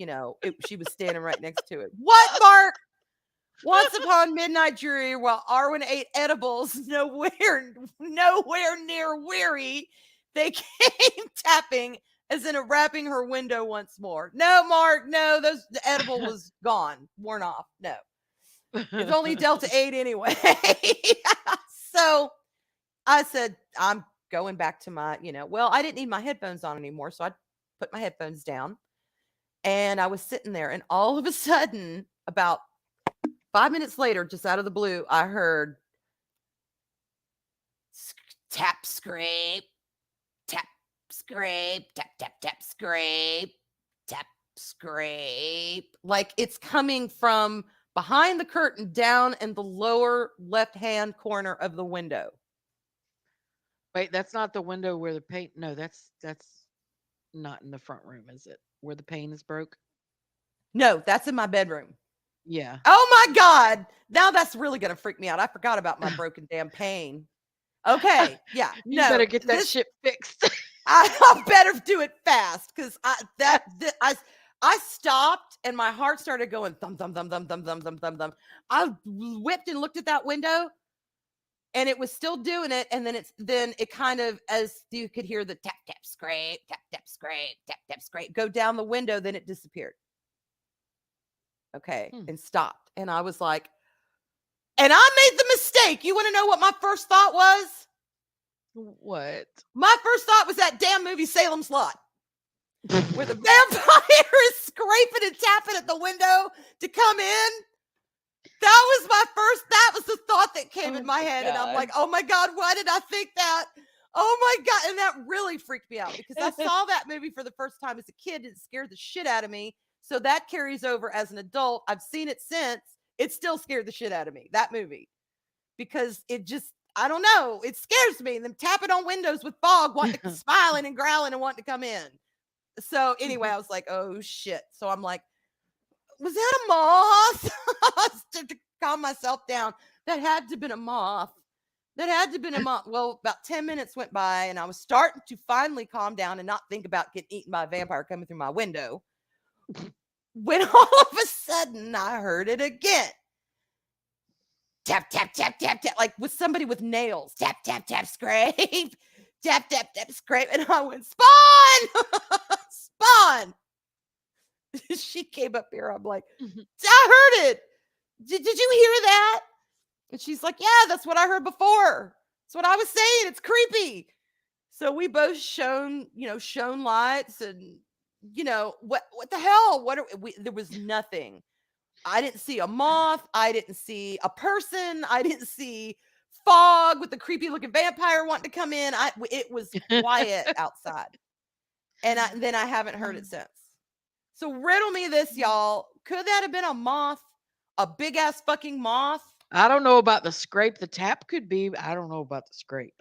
she was standing right next to it. What, Mark? Once upon midnight jury, while Arwen ate edibles, nowhere near weary, they came tapping, as in rapping her window once more. No, Mark, no, the edible was gone, worn off. No, it's only Delta 8 anyway. So I said, I'm going back to my, I didn't need my headphones on anymore. So I put my headphones down and I was sitting there. And all of a sudden, about 5 minutes later, just out of the blue, I heard tap, scrape, tap, scrape, tap, tap, tap, scrape, tap, scrape. Like it's coming from behind the curtain down in the lower left-hand corner of the window. Wait, that's not the window where the paint. No, that's not in the front room, is it? Where the pane is broke? No, that's in my bedroom. Yeah. Oh my God. Now that's really going to freak me out. I forgot about my broken damn pane. Okay. Yeah. You better get that shit fixed. I better do it fast because I stopped and my heart started going thump, thump, thump, thump, thump, thump, thump, thump, thump. I whipped and looked at that window and it was still doing it. And then it kind of, as you could hear the tap, tap, scrape, tap, tap, scrape, tap, tap, scrape, go down the window. Then it disappeared. Okay. And stopped. And I was like, and I made the mistake. You want to know what my first thought was? What? My first thought was that damn movie Salem's Lot, where the vampire is scraping and tapping at the window to come in. That was the thought that came in my head. God. And I'm like, oh my God, why did I think that? Oh my God. And that really freaked me out because I saw that movie for the first time as a kid. It scared the shit out of me. So that carries over as an adult. I've seen it since. It still scared the shit out of me, that movie, because it just, I don't know. It scares me. Them tapping on windows with fog, smiling and growling and wanting to come in. So anyway, I was like, oh shit. So I'm like, was that a moth? To calm myself down. That had to have been a moth. Well, about 10 minutes went by and I was starting to finally calm down and not think about getting eaten by a vampire coming through my window. When all of a sudden I heard it again. Tap, tap, tap, tap, tap, like with somebody with nails. Tap, tap, tap, scrape. Tap, tap, tap, scrape. And I went, Spawn! Spawn! She came up here. I'm like, I heard it. Did you hear that? And she's like, yeah, that's what I heard before. That's what I was saying. It's creepy. So we both shone lights and, what the hell? There was nothing. I didn't see a moth. I didn't see a person. I didn't see fog with the creepy looking vampire wanting to come in. It was quiet outside. And then I haven't heard it since. So riddle me this, y'all. Could that have been a moth? A big ass fucking moth? I don't know about the scrape. The tap could be. I don't know about the scrape.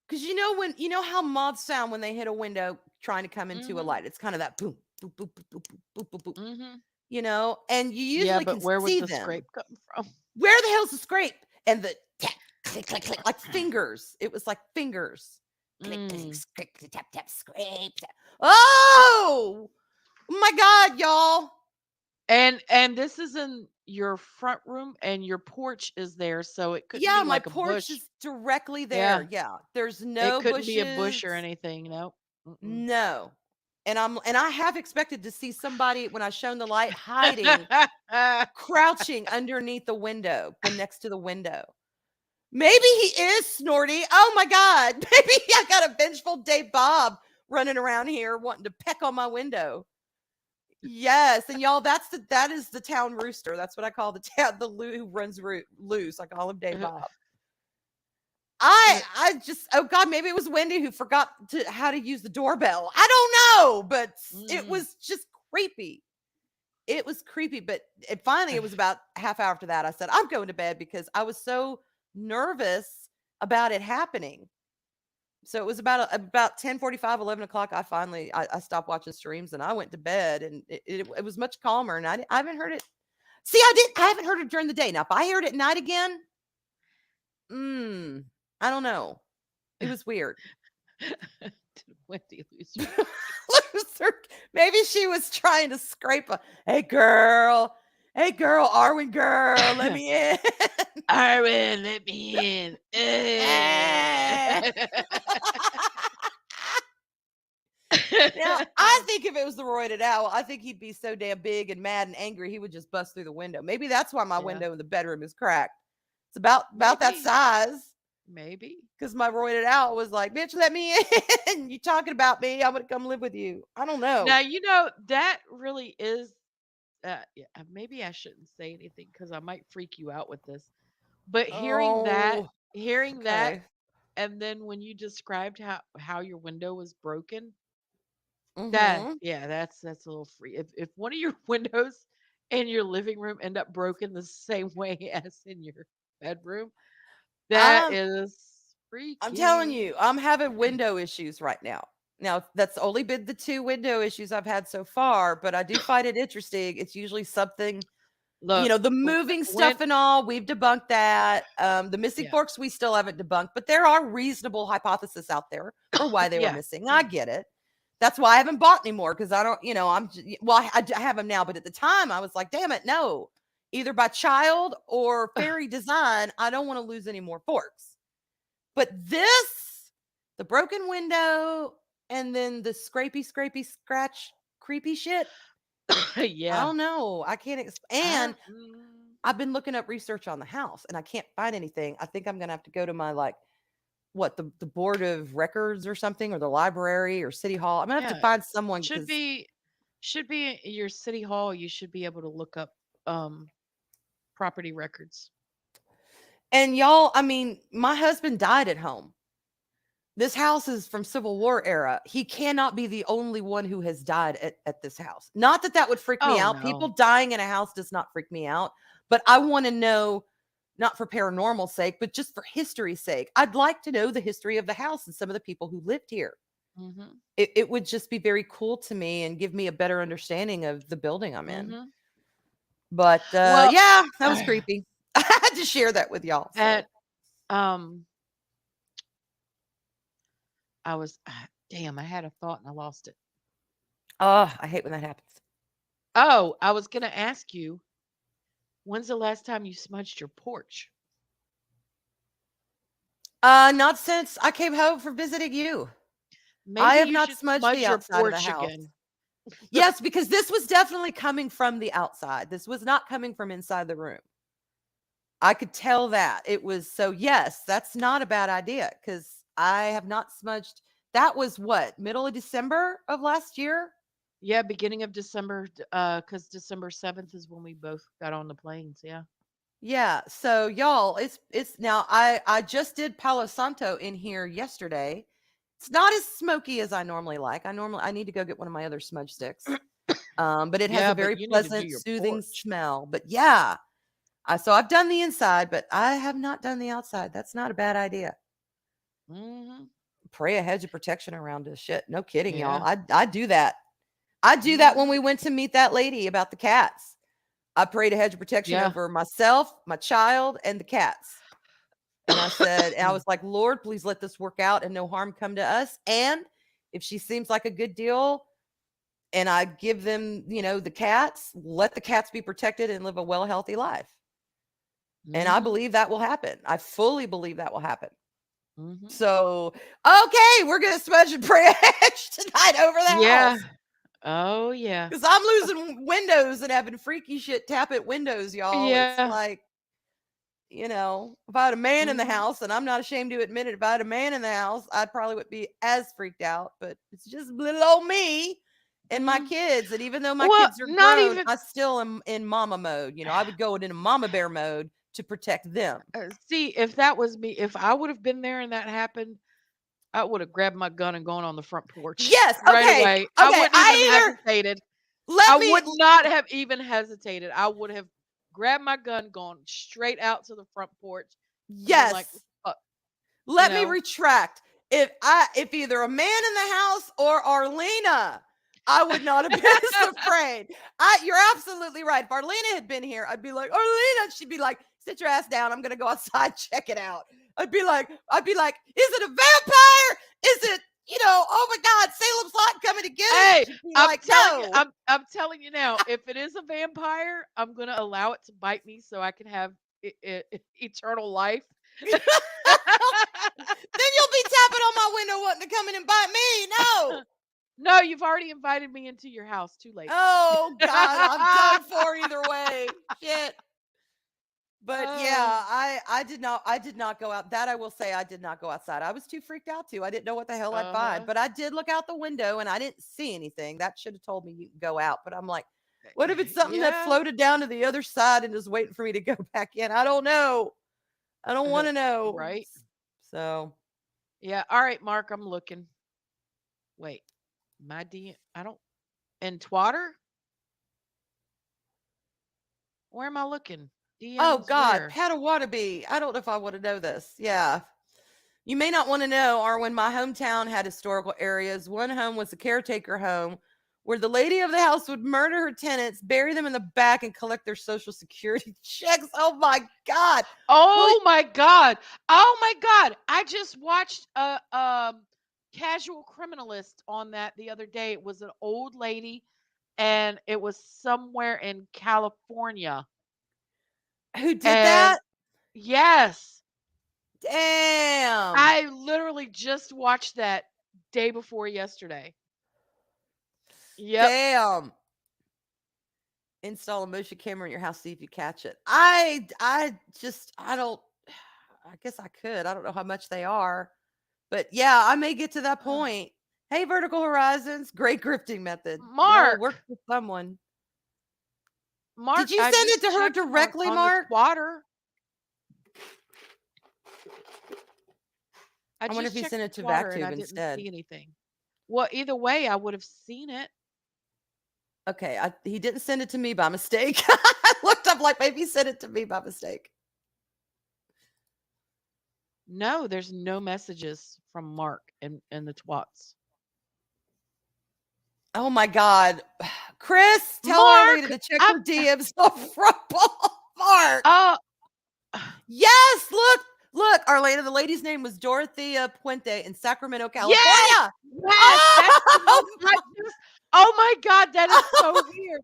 Because you know how moths sound when they hit a window trying to come into a light. It's kind of that boom, boop, boop, boop, boop, boop, boop, boop. And you usually but can where would see the them. scrape come from? Where the hell's the scrape? And the tap, click, click, click, like fingers. It was like fingers. Click, click, click, tap, tap, scrape. Tap. Oh my God, y'all. And this is in your front room and your porch is there, so it could be my like a porch bush. is directly there. Yeah. There's no It couldn't bushes. be a bush or anything. No. No. And I have expected to see somebody when I shone the light hiding, crouching underneath the window, next to the window. Maybe he is Snorty. Oh my God. Maybe I got a vengeful Dave Bob running around here wanting to peck on my window. Yes, and y'all, that is the town rooster. That's what I call the who runs loose. I call him Dave Bob. I just, oh God, maybe it was Wendy who forgot how to use the doorbell. I don't know, but it was just creepy. It was creepy, but finally it was about half hour after that. I said, I'm going to bed because I was so nervous about it happening. So it was about 10:45, 11 o'clock. I stopped watching streams and I went to bed, and it was much calmer. And I haven't heard it. See, I haven't heard it during the day. Now, if I heard it at night again, I don't know. It was weird. Did Wendy lose your Loser. Maybe she was trying to scrape a, hey girl, Arwen girl, let me in. Arwen, let me in. Eh. Now, I think if it was the roided owl, I think he'd be so damn big and mad and angry he would just bust through the window. Maybe that's why my Yeah. window in the bedroom is cracked. It's about that Maybe. size. Maybe. Because my roided owl was like, bitch, let me in. You talking about me? I'm gonna come live with you. I don't know. Now, that really is yeah, maybe I shouldn't say anything because I might freak you out with this. But hearing that, Oh, okay. and then when you described how your window was broken, Mm-hmm. that's a little free. If one of your windows in your living room end up broken the same way as in your bedroom, that is I'm telling freaky. you, I'm having window issues right now. Now, that's only been the 2 window issues I've had so far, but I do find it interesting. It's usually something, Look, the moving when stuff and all, we've debunked that. The missing yeah, forks we still haven't debunked, but there are reasonable hypotheses out there for why they were yeah, missing. I get it. That's why I haven't bought anymore because I don't, I have them now, but at the time I was like, damn it, no. Either by child or fairy design, I don't want to lose any more forks. But the broken window, and then the scrapey, scratch, creepy shit. I yeah. don't know. I can't. And I've been looking up research on the house, and I can't find anything. I think I'm gonna have to go to my the board of records or something, or the library or city hall. I'm gonna have to Yeah. find someone Should because. be your city hall. You should be able to look up property records. And y'all, I mean, my husband died at home. This house is from Civil War era. He cannot be the only one who has died at this house. Not that would freak me Oh out. People no. dying in a house does not freak me out. But I want to know, not for paranormal sake, but just for history's sake. I'd like to know the history of the house and some of the people who lived here. Mm-hmm. It would just be very cool to me and give me a better understanding of the building I'm in. Mm-hmm. But Well, yeah, that was creepy. I had to share that with y'all. So. at I was damn, I had a thought and I lost it. Oh, I hate when that happens. Oh, I was gonna ask you, when's the last time you smudged your porch? Not since I came home from visiting you. Maybe I have you not should smudged smudge the your outside of the porch house. again. Yes, because this was definitely coming from the outside. This was not coming from inside the room. I could tell that. It was so, yes, that's not a bad idea because I have not smudged. That was what, middle of December of last year? Yeah, beginning of December, because December 7th is when we both got on the planes. Yeah. Yeah. So y'all, it's now I just did Palo Santo in here yesterday. It's not as smoky as I normally like. I need to go get one of my other smudge sticks. But it has Yeah, a very but you need to do pleasant, your soothing porch. smell. But yeah, so I've done the inside, but I have not done the outside. That's not a bad idea. Mm-hmm. Pray a hedge of protection around this shit. No kidding, y'all. Yeah. I do that. I do that when Mm-hmm. we went to meet that lady about the cats. I prayed a hedge of protection Yeah. over myself, my child, and the cats. And I was like, Lord, please let this work out and no harm come to us. And if she seems like a good deal, and I give them, the cats, let the cats be protected and live a well, healthy life. And I Mm-hmm. believe that will happen. I fully believe that will happen. Mm-hmm. So, okay, we're going to smudge and pray a hedge tonight over the Yeah. house. Oh yeah. Because I'm losing windows and having freaky shit tap at windows, y'all. It's Yeah. like, if I had a man in the Mm-hmm. house, and I'm not ashamed to admit it, if I had a man in the house, I probably would be as freaked out. But it's just little old me and my Mm-hmm. kids. And even though my Well, kids are not grown, even I still am in mama mode. I would go into mama bear mode to protect them. see if that was me. If I would have been there and that happened, I would have grabbed my gun and gone on the front porch Yes. right Okay. away. I Okay. wouldn't even hesitated. Let I me. would not have even hesitated. I would have grabbed my gun, gone straight out to the front porch, and been like, Yes. "Fuck," Let me retract. If either a man in the house or Arlena, I would not have been as afraid. You're absolutely right. If Arlena had been here, I'd be like, Arlena, she'd be like, sit your ass down. I'm gonna go outside, check it out. I'd be like, is it a vampire? Is it, oh my God, Salem's Lot coming to get us? Hey, She'd be I'm like, telling you, no. I'm telling you now, if it is a vampire, I'm gonna allow it to bite me so I can have eternal life. Then you'll be tapping on my window wanting to come in and bite me. No. No, you've already invited me into your house. Too late. Oh God, I'm done for either way. Shit. But yeah, Oh. I did not go out. That I will say, I did not go outside. I was too freaked out to. I didn't know what the hell I'd find. But I did look out the window and I didn't see anything. That should have told me you can go out. But I'm like, what if it's something that Yeah. floated down to the other side and is waiting for me to go back in? I don't know. I don't want to know. Right. So Yeah. All right, Mark, I'm looking. Wait, my DM. I don't. In Twatter? Where am I looking? DMs. oh God, where? Patawatabee. I don't know if I want to know this. Yeah. You may not want to know, or when my hometown had historical areas, one home was a caretaker home where the lady of the house would murder her tenants, bury them in the back, and collect their social security checks. Oh my God. Oh my God. Oh my God. I just watched a Casual Criminalist on that the other day. It was an old lady and it was somewhere in California. Who did And that? yes, Damn. I literally just watched that day before yesterday. Yep. Damn. Install a motion camera in your house, see if you catch it. I don't, I guess I could. I don't know how much they are. But yeah, I may get to that point. Hey, Vertical Horizons, great grifting method. Mark. Work with someone. Mark, did you send it to her directly, Mark? Twatter. I wonder if he sent it to Twatter VacTube and instead. I didn't see anything. Well, either way, I would have seen it. Okay, he didn't send it to me by mistake. I looked up like maybe he sent it to me by mistake. No, there's no messages from Mark in the twats. Oh my God. Chris, tell our lady to check her DMs off Rumble. Mark. Yes, look, Arlena, the lady's name was Dorothea Puente in Sacramento, California. Yes! Oh my God, that is so weird.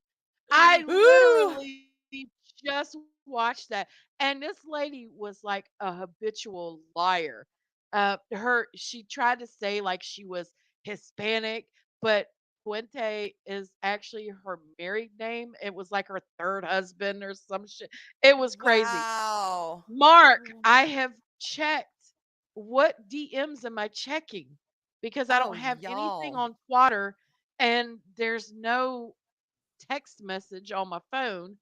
I literally just watched that. And this lady was like a habitual liar. She tried to say like she was Hispanic, but Puente is actually her married name. It was like her third husband or some shit. It was crazy. Wow. Mark, I have checked. What DMs am I checking? Because I don't have anything on Twitter and there's no text message on my phone.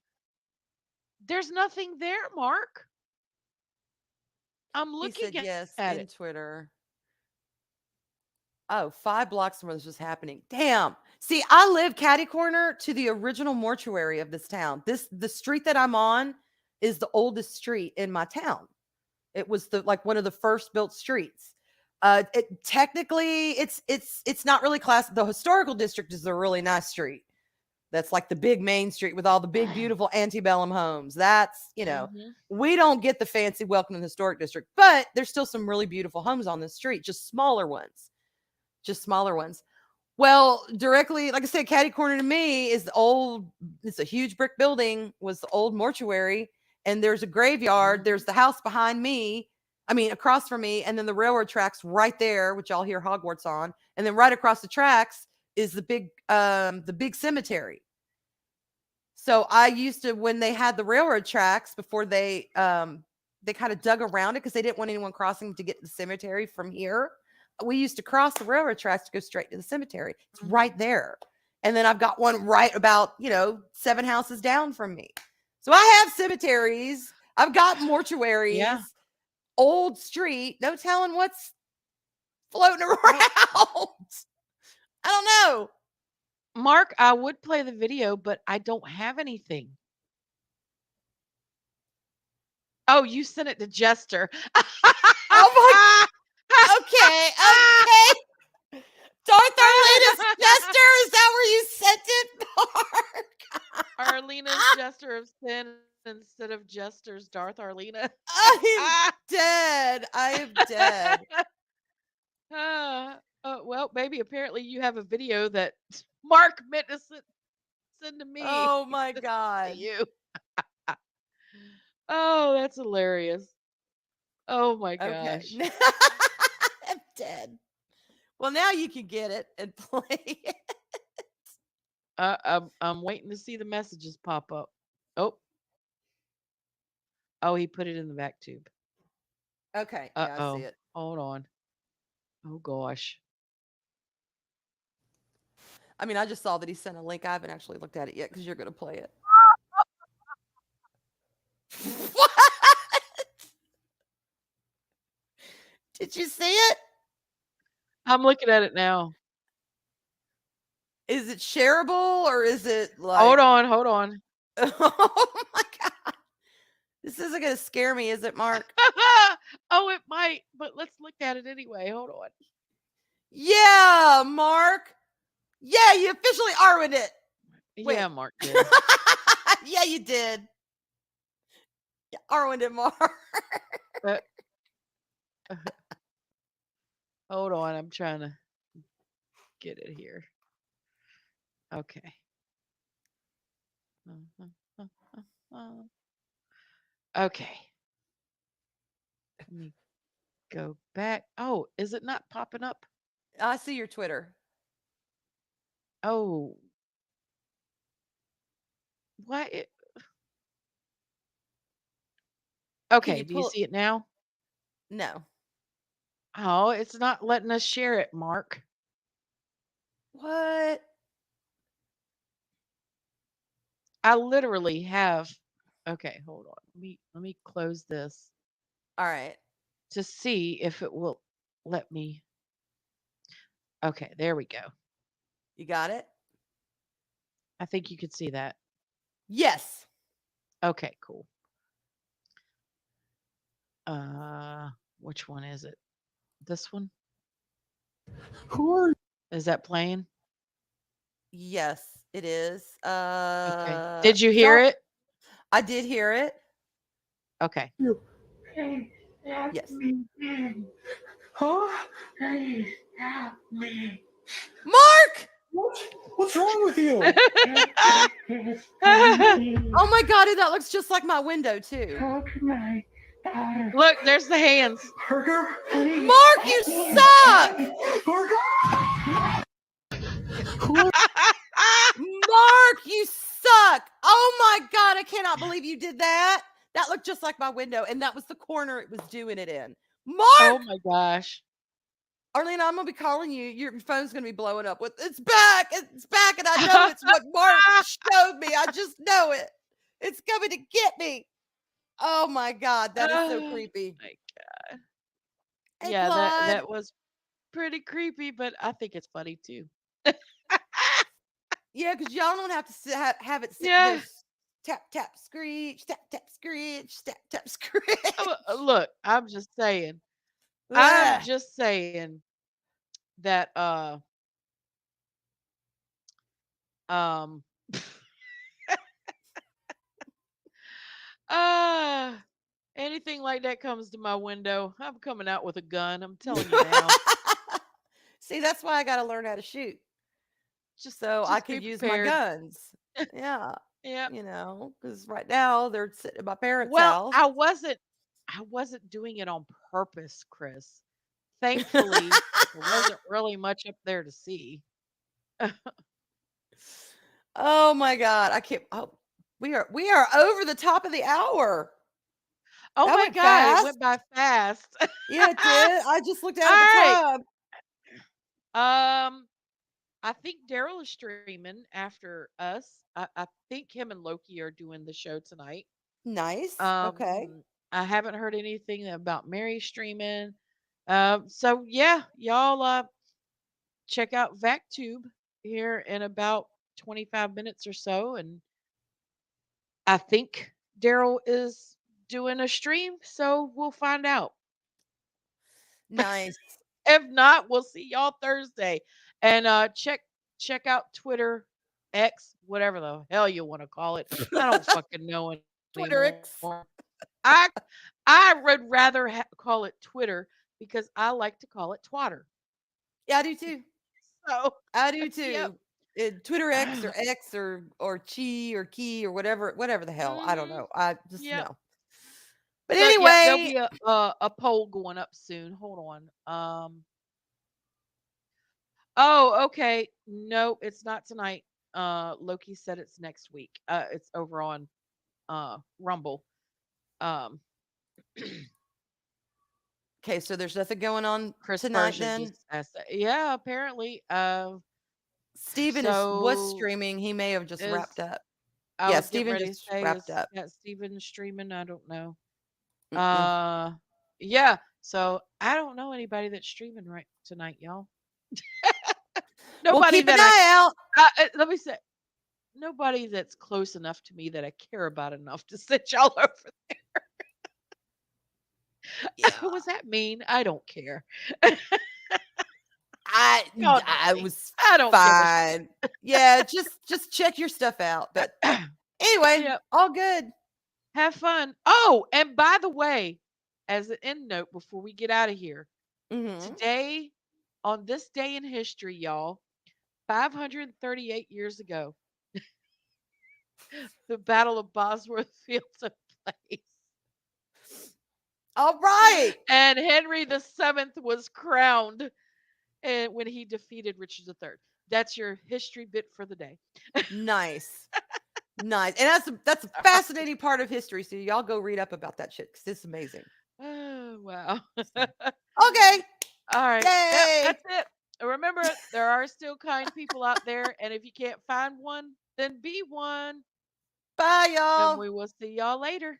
There's nothing there, Mark. I'm looking He said yes at in it. Twitter. Oh, 5 blocks from where this was happening. Damn. See, I live catty corner to the original mortuary of this town. The street that I'm on is the oldest street in my town. It was one of the first built streets. Technically, it's not really classed. The historical district is a really nice street. That's like the big main street with all the big, beautiful antebellum homes. That's, we don't get the fancy welcome to the historic district, but there's still some really beautiful homes on the street, just smaller ones. Well, directly, like I said, catty corner to me is it's a huge brick building, was the old mortuary. And there's a graveyard. There's the house behind me. Across from me. And then the railroad tracks right there, which y'all hear Hogwarts on. And then right across the tracks is the big cemetery. So I used to, when they had the railroad tracks before they kind of dug around it because they didn't want anyone crossing to get to the cemetery from here. We used to cross the railroad tracks to go straight to the cemetery. It's right there. And then I've got one right about, 7 houses down from me. So I have cemeteries. I've got mortuaries. Yeah. Old street. No telling what's floating around. I don't know. Mark, I would play the video, but I don't have anything. Oh, you sent it to Jester. Oh my. Okay. Darth Arlena's Jester. Is that where you sent it, Mark? Arlena's Jester of Sin instead of Jester's Darth Arlena. I'm dead. I am dead. Well, maybe apparently you have a video that Mark meant to send to me. Oh my To God. you. Oh, that's hilarious. Oh my Okay. gosh. I'm dead. Well, now you can get it and play it. I'm waiting to see the messages pop up. Oh, oh, he put it in the back tube. Okay. Uh Yeah, I see oh. it. Hold on. Oh gosh. I mean, I just saw that he sent a link. I haven't actually looked at it yet because you're going to play it. What? Did you see it? I'm looking at it now. Is it shareable or is it Hold like, on, hold on. oh my God. This isn't going to scare me, is it, Mark? Oh, it might, but let's look at it anyway. Hold on. Yeah, Mark. Yeah, you officially ruined it. Wait. Yeah, Mark did. Yeah, you did. Yeah, ruined it, Mark. Uh, hold on, I'm trying to get it here. Okay. Okay. Let me go back. Oh, is it not popping up? I see your Twitter. Oh, why? Can Okay, you do you pull? see it now? No. Oh, it's not letting us share it, Mark. What? I literally have. Okay, hold on. Let me close this All right. to see if it will let me. Okay, there we go. You got it? I think you could see that. Yes. Okay, cool. Uh, which one is it? This one? Who are Is that playing? Yes, it is. Okay. Did you hear Y'all, it? I did hear it. Okay. you? Hey, help Yes. me. Huh? Hey, help me. Mark! What's wrong with you? Oh my God, that looks just like my window, too. How can my daughter Look, there's the hands. Burger? Mark, you suck! Burger? Mark, you suck! Oh my God, I cannot believe you did that. That looked just like my window, and that was the corner it was doing it in. Oh Mark! my gosh. Arlene, I'm gonna be calling you. Your phone's gonna be blowing up with it's back, and I know it's what Mark showed me. I just know it. It's coming to get me. Oh my God, that is so Oh creepy. my God. Hey Yeah, that Claude. that was pretty creepy, but I think it's funny too. Yeah, because y'all don't have to have it go Yeah. tap tap screech, tap tap screech, tap tap screech. Look, I'm just saying. I'm Ugh. just saying that um uh anything like that comes to my window, I'm coming out with a gun. I'm telling you now. See, that's why I got to learn how to shoot so I Just be could use my prepared. guns. Yeah, Yeah. because right now they're sitting at my parents' Well, house. I wasn't doing it on purpose, Chris. Thankfully, there wasn't really much up there to see. Oh my God, I can't. Oh, we are over the top of the hour. Oh That my went God, it fast. went by fast. Yeah, it did. I just looked at All the right. time. I think Daryl is streaming after us. I think him and Loki are doing the show tonight. Nice. Okay. I haven't heard anything about Mary streaming. So yeah, y'all check out VacTube here in about 25 minutes or so, and I think Daryl is doing a stream, so we'll find out. Nice. If not, we'll see y'all Thursday. And check out Twitter, X, whatever the hell you want to call it. I don't fucking know Twitterix. I I would rather call it Twitter because I like to call it twatter. Yeah, I do too. So, I do yep. too. Twitter X or Chi or Key or whatever the hell. I don't Mhm. know. I just Yep. know. But So, yep, there'll anyway, be a poll going up soon. Hold on. Oh, okay. No, it's not tonight. Loki said it's next week. It's over on Rumble. Um okay, so there's nothing going on Chris tonight Persian then. just asked that. Yeah, apparently. Steven was So streaming. He may have just is wrapped up. I Yeah, was getting Steven ready to just say, wrapped is up. that Steven streaming? I don't know. Mm-mm. Yeah. So I don't know anybody that's streaming right tonight, y'all. Well, Nobody keep an that eye out. let me say, nobody that's close enough to me that I care about enough to sit y'all over. Yeah. Was that mean? I don't care. I Y'all know I me. was I don't give a shit. fine. Yeah, just check your stuff out. But anyway, Yep. all good. Have fun. Oh, and by the way, as an end note before we get out of here, Mm-hmm. today, on this day in history, y'all, 538 years ago, the Battle of Bosworth Field took place. All right. And Henry VII was crowned when he defeated Richard III. That's your history bit for the day. Nice. Nice. And that's a fascinating part of history. So y'all go read up about that shit because it's amazing. Oh, wow. Okay. All right. Yep, Yay. that's it. Remember, there are still kind people out there. And if you can't find one, then be one. Bye, And y'all. we will see y'all later.